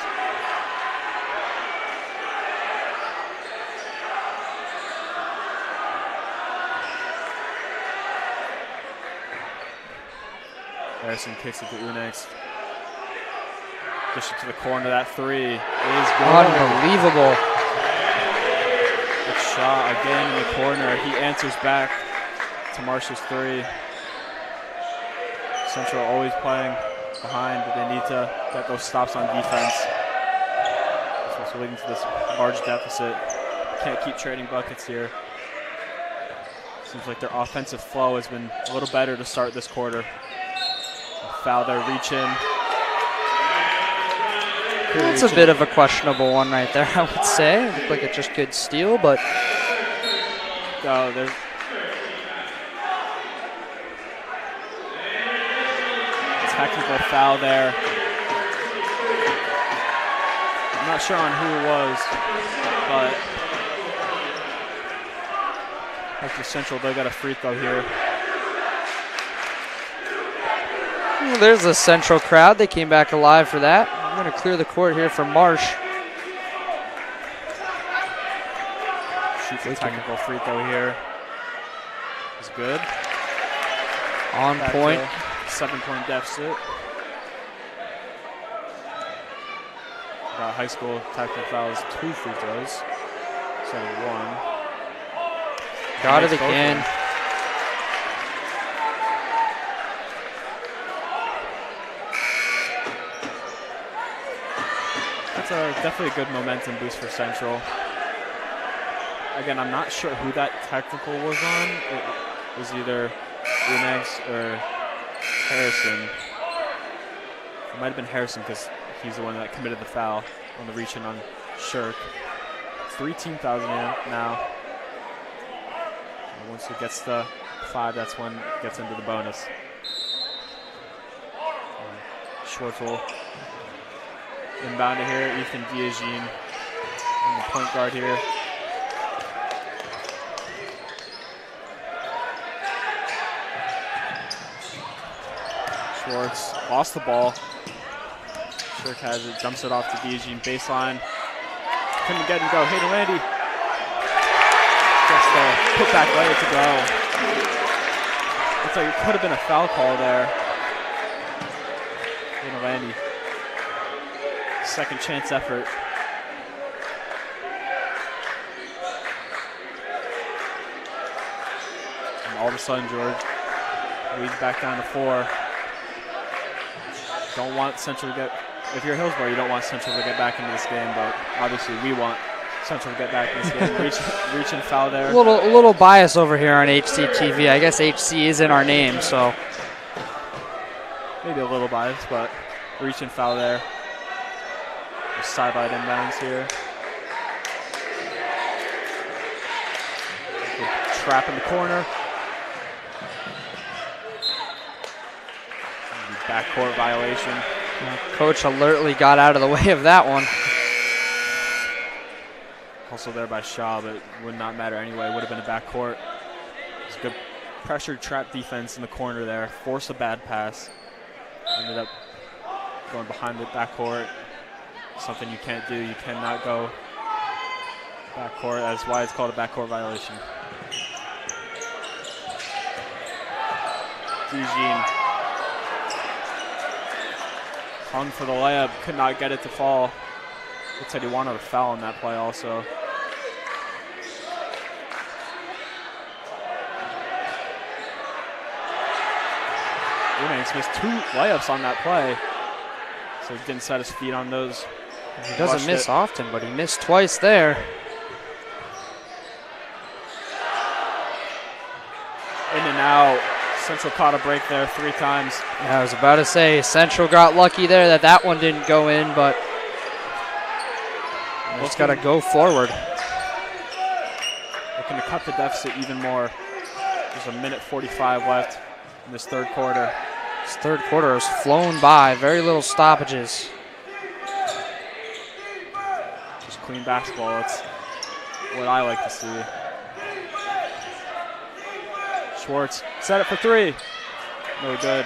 Harrison kicks it to Unex. Dish it to the corner. That three is good. Unbelievable. Good shot again in the corner. He answers back to Marsh's three. Central always playing behind, but they need to get those stops on defense. That's what's leading to this large deficit. Can't keep trading buckets here. Seems like their offensive flow has been a little better to start this quarter. Foul there, reach in. That's a bit of a questionable one right there, I would say. It looked like it just good steal, but. Oh, there's. Technical foul there. I'm not sure on who it was, but. After Central, they got a free throw here. Well, there's the Central crowd. They came back alive for that. I'm going to clear the court here for Marsh. Shoots a technical free throw here. It's good. On point. 7-point deficit. High school technical fouls, 2 free throws. 7-1. Got it again. That's definitely a good momentum boost for Central. Again, I'm not sure who that technical was on. It was either Unex or Harrison. It might have been Harrison because he's the one that committed the foul on the reach-in on Shirk. 3 team fouls now. And once it gets to 5, that's when it gets into the bonus. Schwartz will inbound to here. Ethan Diagene on the point guard here. Schwartz lost the ball. Shirk has it, jumps it off to Diagene baseline. Couldn't get him to go. Hayden Landy gets the putback layup to go. Looks like it could have been a foul call there. Hayden Landy. Second chance effort. And all of a sudden, George leads back down to 4. Don't want Central to get, if you're Hillsborough, you don't want Central to get back into this game, but obviously we want Central to get back in this game. Reach and foul there. A little bias over here on HCTV. I guess HC is in our name, so. Maybe a little bias, but reach and foul there. Sideline inbounds here. Good trap in the corner. Backcourt violation. Coach alertly got out of the way of that one. Also there by Shaw, but would not matter anyway. Would have been a backcourt. It's a good pressured trap defense in the corner there. Forced a bad pass. Ended up going behind the backcourt. Something you can't do. You cannot go backcourt. That's why it's called a backcourt violation. Diagene hung for the layup, could not get it to fall. Looks like he wanted a foul on that play also. Unex missed 2 layups on that play, so he didn't set his feet on those. He doesn't miss often, but he missed twice there. In and out. Central caught a break there 3 times. Yeah, I was about to say, Central got lucky there that one didn't go in, but just got to go forward. Looking to cut the deficit even more. There's a minute 45 left in this third quarter. This third quarter has flown by, very little stoppages. Just clean basketball, that's what I like to see. Schwartz set it for 3. No good.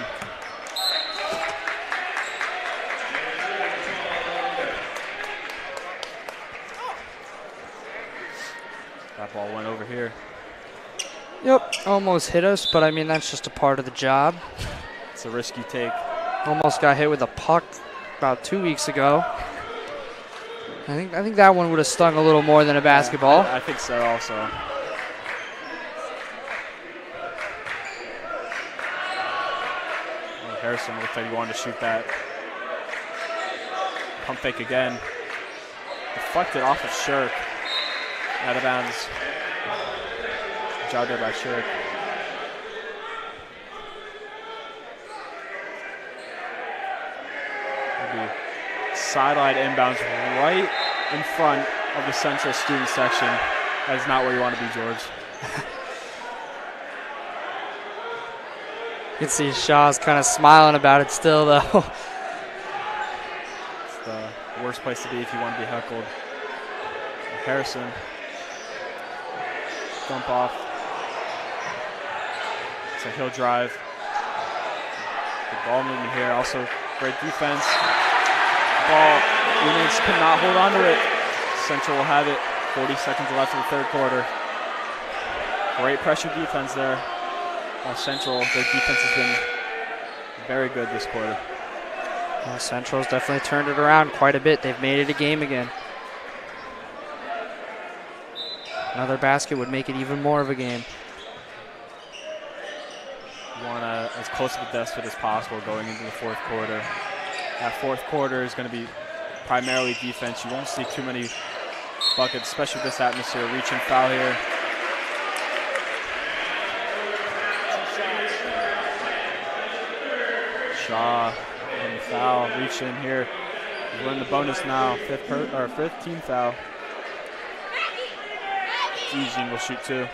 Ball went over here. Yep, almost hit us, but I mean, that's just a part of the job. It's a risk you take. Almost got hit with a puck about 2 weeks ago. I think that one would have stung a little more than a basketball. Yeah, I think so also. Harrison looked like he wanted to shoot that. Pump fake again. Deflected off of Shirk. Out of bounds. Good job there by Shirk. Maybe sideline inbounds right in front of the Central student section. That is not where you want to be, George. You can see Shaw's kind of smiling about it still, though. It's the worst place to be if you want to be heckled. Harrison. Dump off. It's a hill drive. Good ball movement here. Also, great defense. Ball. Units could not hold on to it. Central will have it. 40 seconds left in the third quarter. Great pressure defense there. Central, their defense has been very good this quarter. Central's definitely turned it around quite a bit. They've made it a game again. Another basket would make it even more of a game. You want as close to the deficit as possible going into the fourth quarter. That fourth quarter is going to be primarily defense. You won't see too many buckets, especially with this atmosphere. Reach and foul here. Shaw on the foul, reach in here. We're in the bonus now. Fifth team foul. Eugene will shoot two.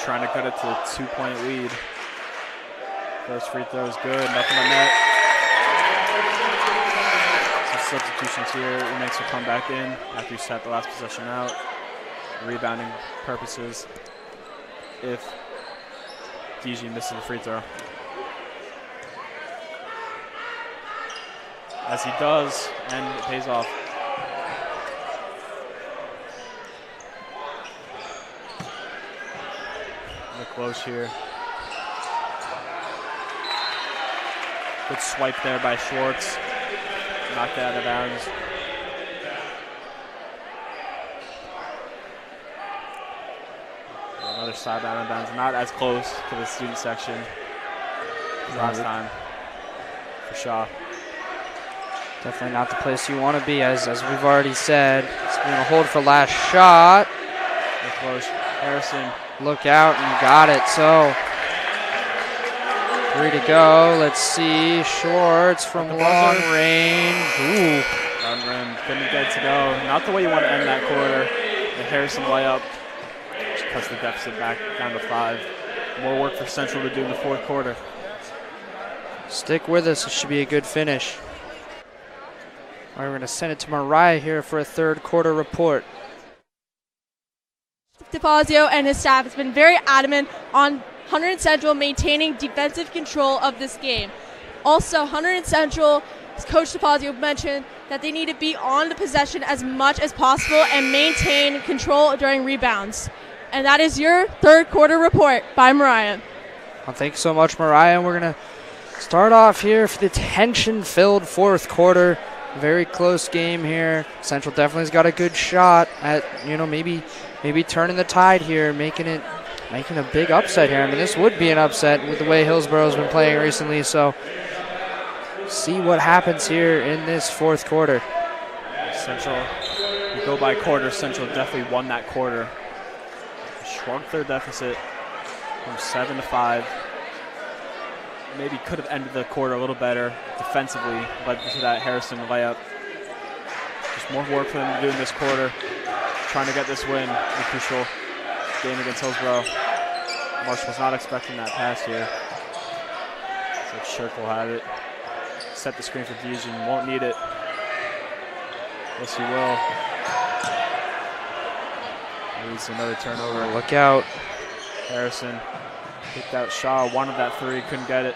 Trying to cut it to a 2-point lead. First free throw is good, nothing on net. Some substitutions here. Umex will come back in after you set the last possession out. Rebounding purposes. If DG misses the free throw. As he does, and it pays off. Look close here. Good swipe there by Schwartz. Knocked out of bounds. Another sideline out of bounds. Not as close to the student section as last time for Shaw. Definitely not the place you want to be, as we've already said. It's going to hold for last shot. Look close. Harrison. Look out, and got it. So 3 to go. Let's see. Schwartz from long range. Ooh. Long rim. Couldn't get it to go. Not the way you want to end that quarter. The Harrison layup just cuts the deficit back down to 5. More work for Central to do in the fourth quarter. Stick with us. It should be a good finish. All right, we're going to send it to Mariah here for a third quarter report. DeFazio and his staff has been very adamant on Hunterdon Central maintaining defensive control of this game. Also, Hunterdon Central, Coach DeFazio mentioned that they need to be on the possession as much as possible and maintain control during rebounds. And that is your third quarter report by Mariah. Well, thanks so much, Mariah. And we're going to start off here for the tension-filled fourth quarter. Very close game here. Central definitely has got a good shot at, maybe turning the tide here, making a big upset here. I mean, this would be an upset with the way Hillsborough's been playing recently. So, see what happens here in this fourth quarter. Central, you go by quarter. Central definitely won that quarter. Shrunk their deficit from 7 to 5. Maybe could have ended the quarter a little better defensively, led to that Harrison layup. Just more work for them to do in this quarter. Trying to get this win in a crucial game against Hillsborough. Marsh was not expecting that pass here. So Shirk will have it. Set the screen for Fusion. Won't need it. Yes, he will. Needs another turnover. Look out. Harrison kicked out Shaw. Wanted that 3. Couldn't get it.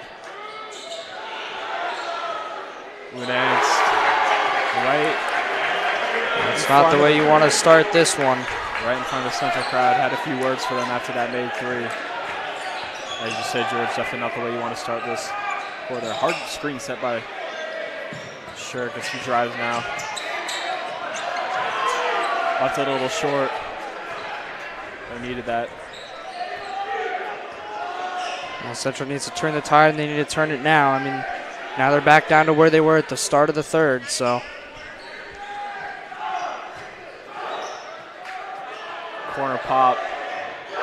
Unan's right. It's not the way you want to start this one. Right in front of the Central crowd. Had a few words for them after that made three. As you said, George, definitely not the way you want to start this quarter. Hard screen set by Shirk as he drives now. Left it a little short. They needed that. Well, Central needs to turn the tide, and they need to turn it now. I mean, now they're back down to where they were at the start of the third, so. Corner pop.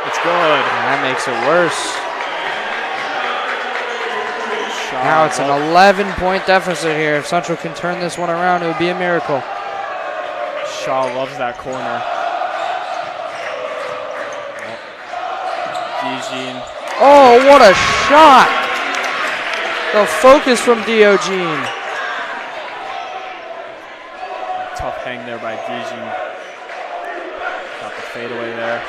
It's good. And that makes it worse. Shot. Now it's an 11-point deficit here. If Central can turn this one around, it would be a miracle. Shaw loves that corner. Eugene. Oh, what a shot! The focus from Diogenes. Tough hang there by Eugene. Got the fadeaway there.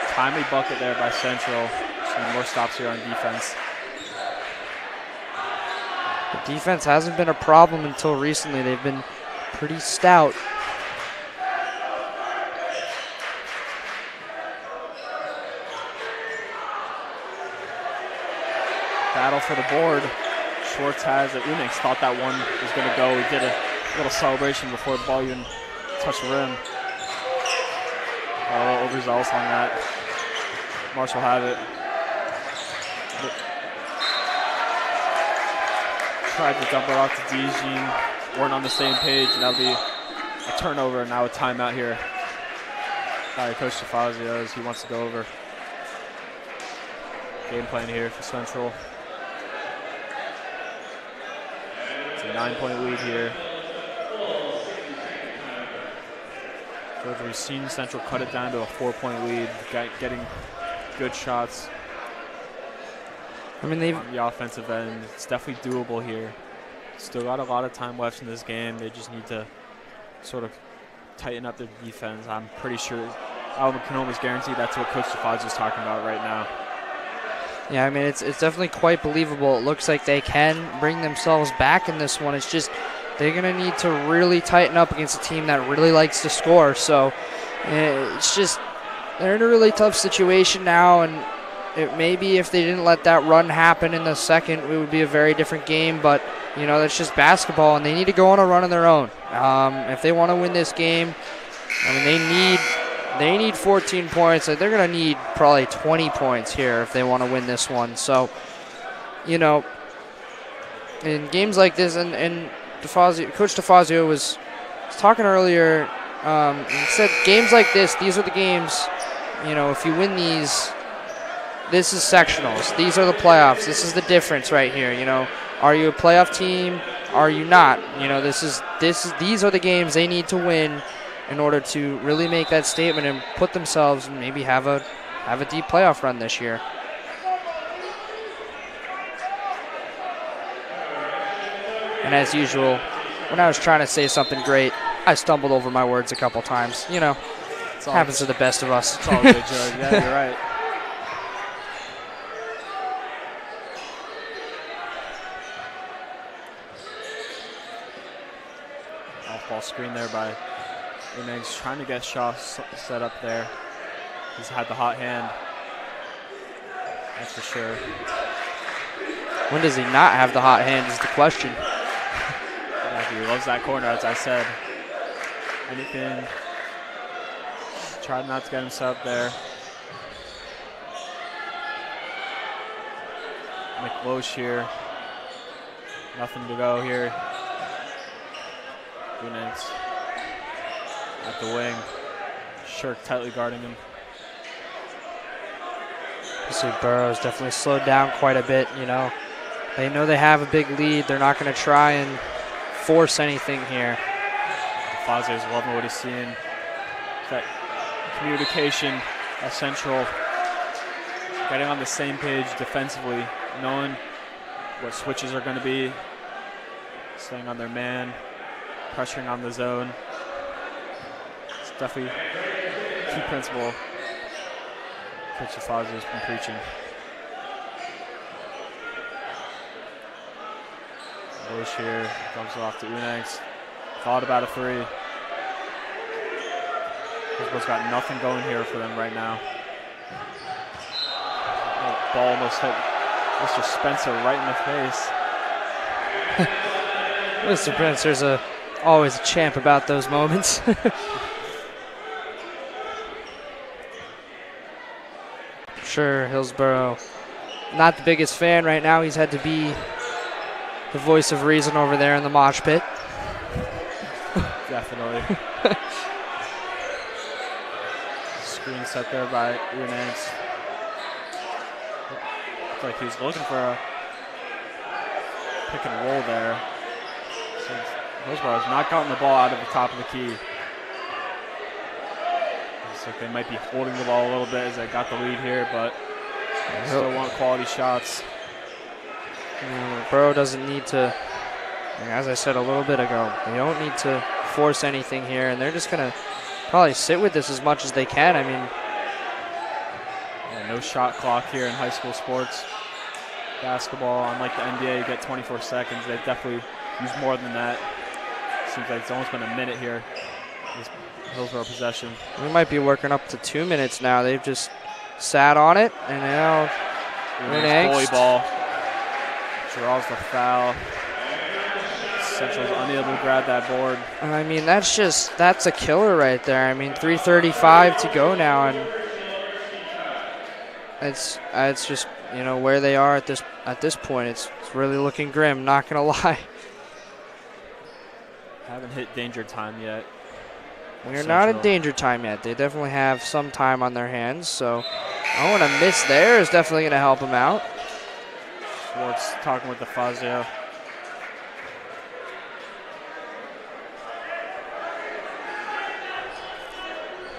Timely bucket there by Central. Just need more stops here on defense. The defense hasn't been a problem until recently. They've been pretty stout. Battle for the board. Schwartz has it. Unix thought that one was going to go. He did a little celebration before the ball even touched the rim. A little overzealous on that. Marshall have it. Tried to dump it off to Dijin. Weren't on the same page, and that'll be a turnover, and now a timeout here by Coach DeFazio as he wants to go over. Game plan here for Central. It's a 9-point lead here. George, we've seen Central cut it down to a 4-point lead, getting good shots. I mean, they've on the offensive end. It's definitely doable here. Still got a lot of time left in this game. They just need to sort of tighten up their defense. I'm pretty sure Alvin can almost guarantee that's what Coach DeFazio is talking about right now. Yeah, I mean, it's definitely quite believable. It looks like they can bring themselves back in this one. It's just they're going to need to really tighten up against a team that really likes to score. So it's just they're in a really tough situation now, and maybe if they didn't let that run happen in the second, it would be a very different game. But, you know, that's just basketball, and they need to go on a run of their own. If they want to win this game, I mean, they need 14 points. They're going to need probably 20 points here if they want to win this one. So, you know, in games like this, and Coach DeFazio was talking earlier, he said games like this, these are the games, you know, if you win these, this is sectionals. These are the playoffs. This is the difference right here. You know, are you a playoff team? Are you not? You know, these are the games they need to win in order to really make that statement and put themselves and maybe have a deep playoff run this year. And as usual, when I was trying to say something great, I stumbled over my words a couple times. You know, it happens to the best of us. It's all good, George. Yeah, you're right. Off-ball screen there by Unix, trying to get Shaw set up there. He's had the hot hand. That's for sure. When does he not have the hot hand is the question. Yeah, he loves that corner, as I said. Anything. Tried not to get him set up there. McLoach here. Nothing to go here. Unix at the wing. Shirk tightly guarding him. You see Burroughs definitely slowed down quite a bit, you know. They know they have a big lead. They're not going to try and force anything here. Fazio's loving what he's seeing. That communication at Central. Getting on the same page defensively. Knowing what switches are going to be. Staying on their man. Pressuring on the zone. It's definitely a key principle Coach DeFazio's been preaching. Bush here, dumps it off to Unix. Thought about a three. Hillsborough's got nothing going here for them right now. That ball almost hit Mr. Spencer right in the face. Mr. Spencer's always a champ about those moments. Sure, Hillsborough, not the biggest fan right now. He's had to be the voice of reason over there in the mosh pit. Definitely. Screen set there by Renance. Looked like he was looking for a pick and roll there. So Hillsborough has not gotten the ball out of the top of the key. Looks like they might be holding the ball a little bit as they got the lead here, but they still want quality shots. Borough doesn't need to, as I said a little bit ago, they don't need to force anything here, and they're just going to probably sit with this as much as they can. I mean, yeah, no shot clock here in high school sports. Basketball, unlike the NBA, you get 24 seconds. They definitely use more than that. Seems like it's almost been a minute here, this Hillsborough possession. We might be working up to 2 minutes now. They've just sat on it, and now bully ball. Draws the foul. Central's unable to grab that board. I mean, that's a killer right there. I mean, 3:35 to go now, and it's just, you know, where they are at this point. It's really looking grim, not gonna lie. Haven't hit danger time yet. We're not in danger time yet. They definitely have some time on their hands, so and a miss there is definitely gonna help them out. Schwartz talking with DeFazio.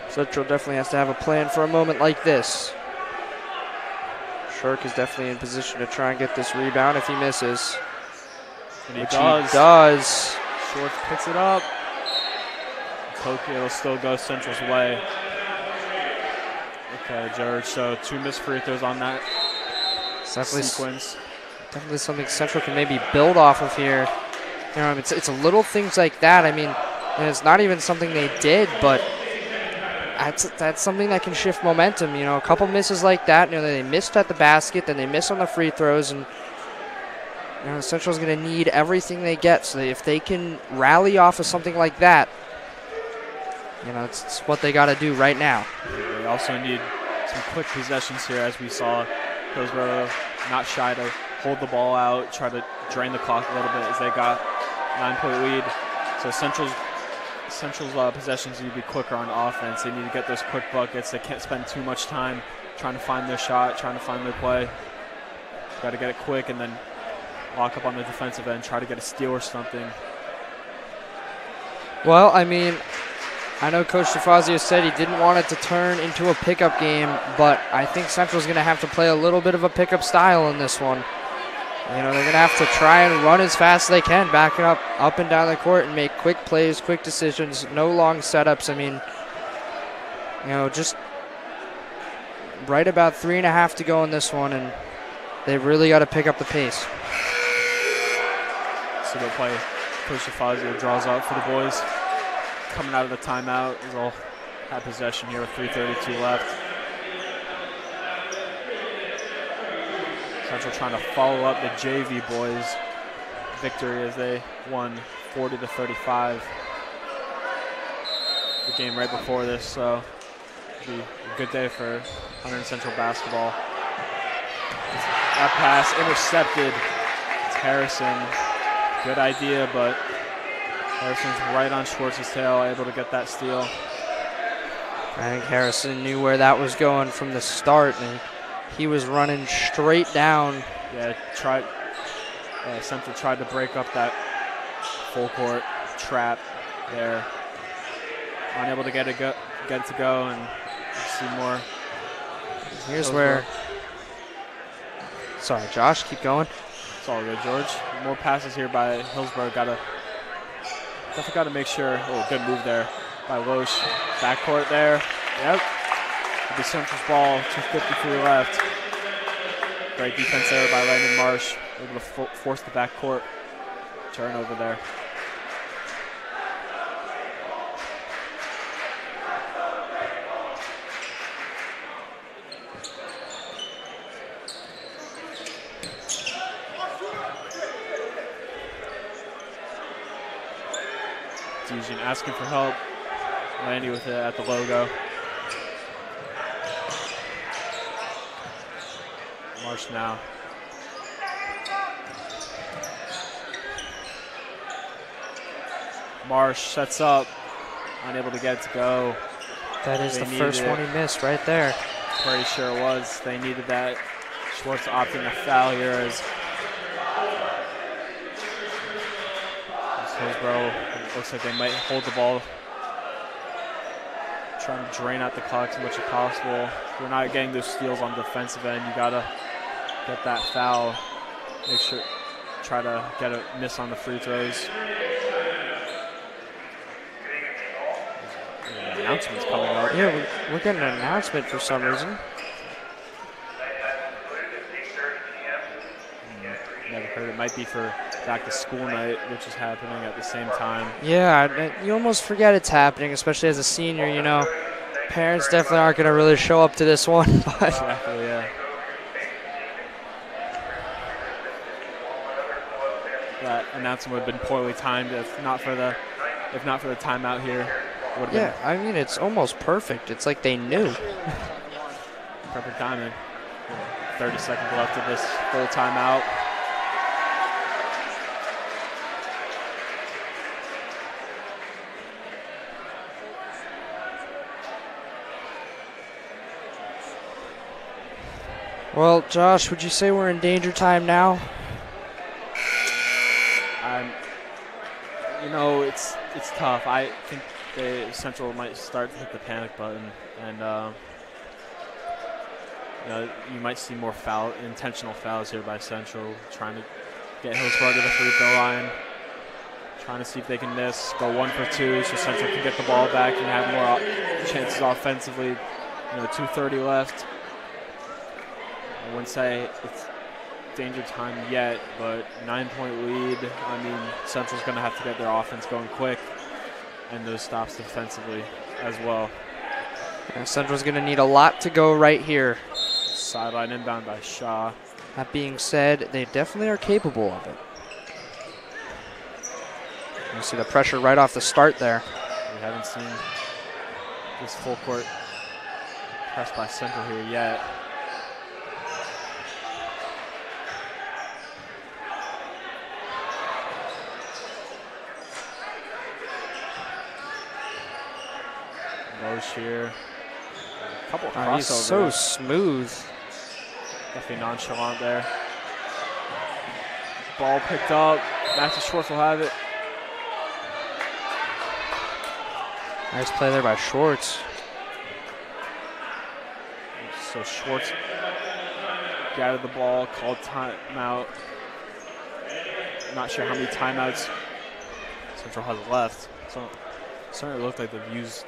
Central definitely has to have a plan for a moment like this. Shirk is definitely in position to try and get this rebound if he misses. And he Which does. He does. Schwartz picks it up. Tokyo will still go Central's way. Okay, George, so 2 missed free throws on that sequence. Definitely something Central can maybe build off of here. You know, it's little things like that. I mean, and it's not even something they did, but that's something that can shift momentum. You know, a couple misses like that. You know, they missed at the basket, then they miss on the free throws, and you know, Central's going to need everything they get. So if they can rally off of something like that, you know, it's what they got to do right now. They also need some quick possessions here, as we saw Hillsborough not shy to hold the ball out, try to drain the clock a little bit as they got 9-point lead. So Central's possessions need to be quicker on offense. They need to get those quick buckets. They can't spend too much time trying to find their shot, trying to find their play. Got to get it quick and then lock up on the defensive end, try to get a steal or something. Well, I mean, I know Coach DeFazio said he didn't want it to turn into a pickup game, but I think Central's going to have to play a little bit of a pickup style in this one. You know, they're going to have to try and run as fast as they can, back it up and down the court and make quick plays, quick decisions, no long setups. I mean, you know, just right about 3.5 to go in this one, and they've really got to pick up the pace. So they'll play. Coach DeFazio draws out for the boys. Coming out of the timeout, they'll have possession here with 3:32 left. Central trying to follow up the JV boys' victory as they won 40-35. The game right before this, so it'll be a good day for Hunterdon Central basketball. That pass intercepted. It's Harrison. Good idea, but Harrison's right on Schwartz's tail, able to get that steal. I think Harrison knew where that was going from the start, and he was running straight down. Yeah, Central tried to break up that full court trap there. Unable to get it to go, and see more. Here's where. Sorry, Josh, keep going. It's all good, George. More passes here by Hillsborough. Definitely got to make sure. Oh, good move there by Loesch. Backcourt there. Yep. It'll be Central's ball. 2:53 left. Great defense there by Landon Marsh. Able to force the backcourt turnover there. confusion, asking for help. Landy with it at the logo. Marsh now. Marsh sets up, unable to get it to go. That is the first one he missed right there. Pretty sure it was. They needed that. Schwartz opting a foul here as Hillsborough looks like they might hold the ball. Trying to drain out the clock as much as possible. If you're not getting those steals on the defensive end, you gotta get that foul. Make sure, try to get a miss on the free throws. Announcements coming up. Yeah, we're getting an announcement for some reason. Never heard. It might be for back to school night, which is happening at the same time. Yeah, you almost forget it's happening, especially as a senior, you know. Parents definitely aren't going to really show up to this one. But exactly, yeah. That announcement would have been poorly timed if not for the timeout here. Yeah, I mean, it's almost perfect. It's like they knew. Perfect timing. 30 seconds left of this full timeout. Well, Josh, would you say we're in danger time now? You know, it's tough. I think Central might start to hit the panic button, and you know, you might see more intentional fouls here by Central, trying to get Hillsborough to the free throw line, trying to see if they can miss, go 1 for 2, so Central can get the ball back and have more chances offensively. You know, 2:30 left. I wouldn't say it's danger time yet, but 9-point lead. I mean, Central's going to have to get their offense going quick and those stops defensively as well. And Central's going to need a lot to go right here. Sideline inbound by Shaw. That being said, they definitely are capable of it. You see the pressure right off the start there. We haven't seen this full court press by Central here yet. Here. A couple of crossovers. He's so smooth. Definitely nonchalant there. Ball picked up. Matthew Schwartz will have it. Nice play there by Schwartz. So Schwartz gathered the ball, called timeout. Not sure how many timeouts Central has left. So it certainly looked like they've used.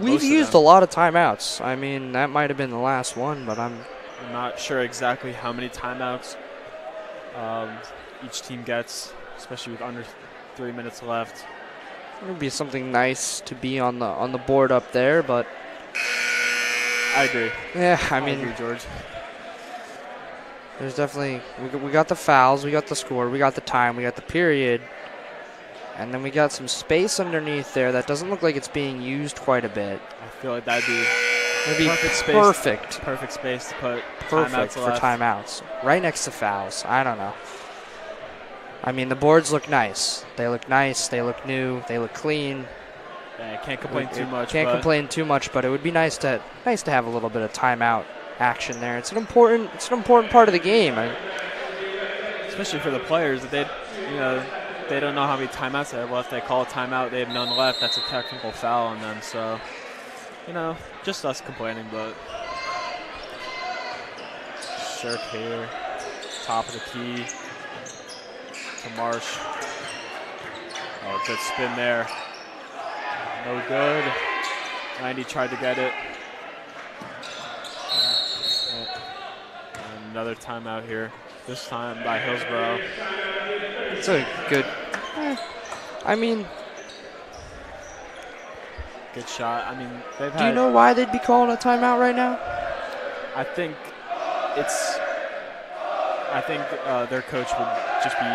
We've used a lot of timeouts. I mean, that might have been the last one, but I'm not sure exactly how many timeouts each team gets, especially with under 3 minutes left. It would be something nice to be on the board up there, but I agree. Yeah, I agree, mean, George. There's definitely we got the fouls, we got the score, we got the time, we got the period. And then we got some space underneath there that doesn't look like it's being used quite a bit. I feel like that'd be perfect space. Perfect space to put perfect for timeouts. Right next to fouls. I don't know. I mean, the boards look nice. They look nice. They look new. They look clean. Yeah, can't complain too much. Can't complain too much, but it would be nice to have a little bit of timeout action there. It's an important part of the game. Especially for the players, that they don't know how many timeouts they have left. They call a timeout, they have none left. That's a technical foul on them. So, just us complaining, but Shirk here, top of the key to Marsh. Oh, good spin there. No good. 90 tried to get it. And another timeout here. This time by Hillsborough. It's a good. I mean, good shot. I mean, do you know why they'd be calling a timeout right now? I think their coach would just be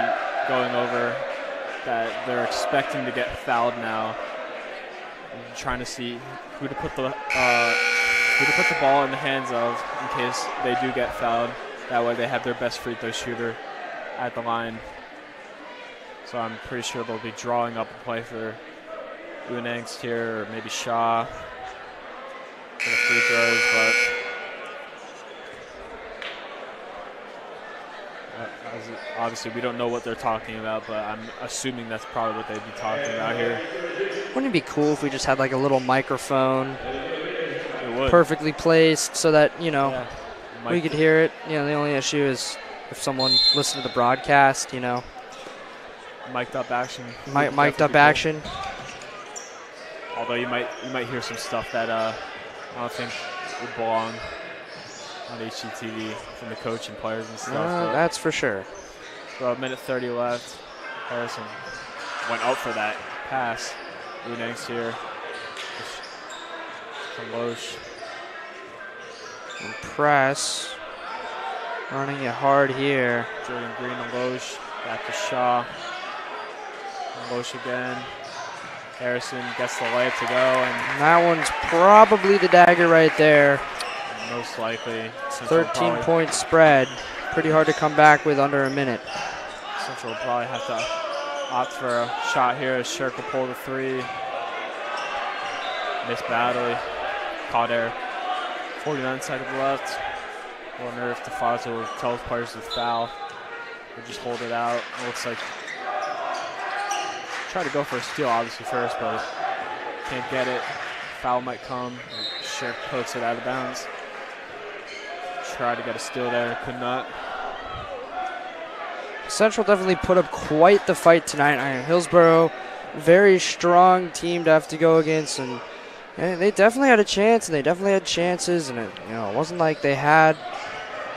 going over that they're expecting to get fouled now. I'm trying to see who to put the ball in the hands of in case they do get fouled. That way they have their best free throw shooter at the line. So I'm pretty sure they'll be drawing up a play for Unangst here, or maybe Shaw for the free throws, but obviously we don't know what they're talking about, but I'm assuming that's probably what they'd be talking about here. Wouldn't it be cool if we just had like a little microphone It would. perfectly placed so that, you know, Yeah. we could hear it? You know, the only issue is if someone listened to the broadcast, you know. Mic'd up action. Mic'd up action. Although you might hear some stuff that I don't think would belong on HGTV from the coach and players and stuff. That's for sure. So a minute 30 left. Harrison went out for that pass. Unangst here. From Loesch. And press. Running it hard here. Jordan Green and Loesch. Back to Shaw. And Loesch again. Harrison gets the layup to go. And that one's probably the dagger right there. Most likely. 13-point spread. Pretty hard to come back with under a minute. Central will probably have to opt for a shot here as Shirk will pull the three. Missed badly. Caught air. 49 seconds left. Wonder if DeFazio will tell his players to foul or just hold it out. It looks like try to go for a steal obviously first, but can't get it. Foul might come. Shirk pokes it out of bounds. Try to get a steal there, could not. Central definitely put up quite the fight tonight. Hillsborough, very strong team to have to go against, and they definitely had a chance, and they definitely had chances, and it wasn't like they had.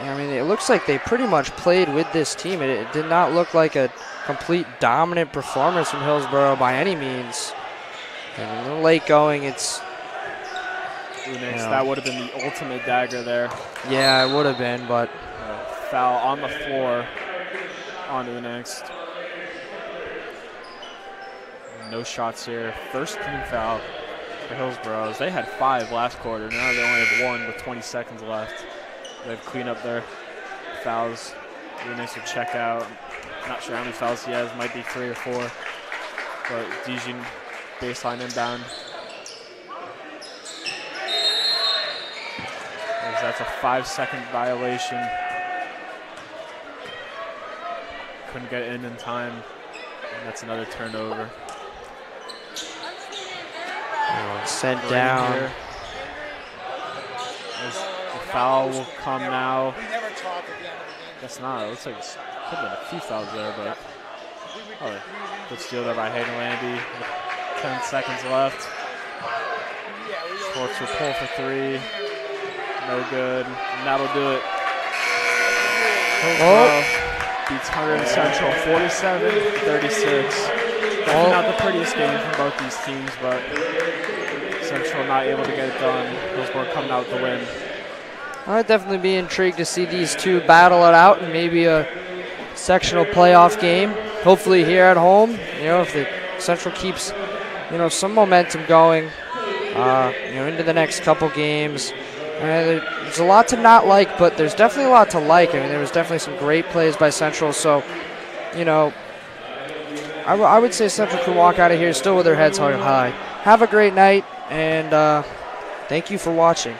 I mean, it looks like they pretty much played with this team. It did not look like a complete dominant performance from Hillsborough by any means. And a little late going. It's that would have been the ultimate dagger there. Yeah, it would have been, but foul on the floor on Unangst. No shots here. First team foul for Hillsborough. They had 5 last quarter. Now they only have 1 with 20 seconds left. They have clean up their fouls. Unangst will check out. Not sure how many fouls he has. Might be 3 or 4. But Dijin baseline inbound. That's a 5-second violation. Couldn't get in time. And that's another turnover. Sent down. Here. As the foul will come now. Guess not. It looks like it's could have been a few fouls there, but good steal there by Hayden Landy. 10 seconds left. Schwartz will pull for 3. No good. And that'll do it. Beats Hunterdon Central 47-36. Definitely not the prettiest game from both these teams, but Central not able to get it done. Hillsborough coming out to win. I'd definitely be intrigued to see these two battle it out and maybe a sectional playoff game. Hopefully here at home, if the Central keeps, some momentum going, into the next couple games. There's a lot to not like, but there's definitely a lot to like. I mean, there was definitely some great plays by Central. So, I would say Central can walk out of here still with their heads held high. Have a great night, and thank you for watching.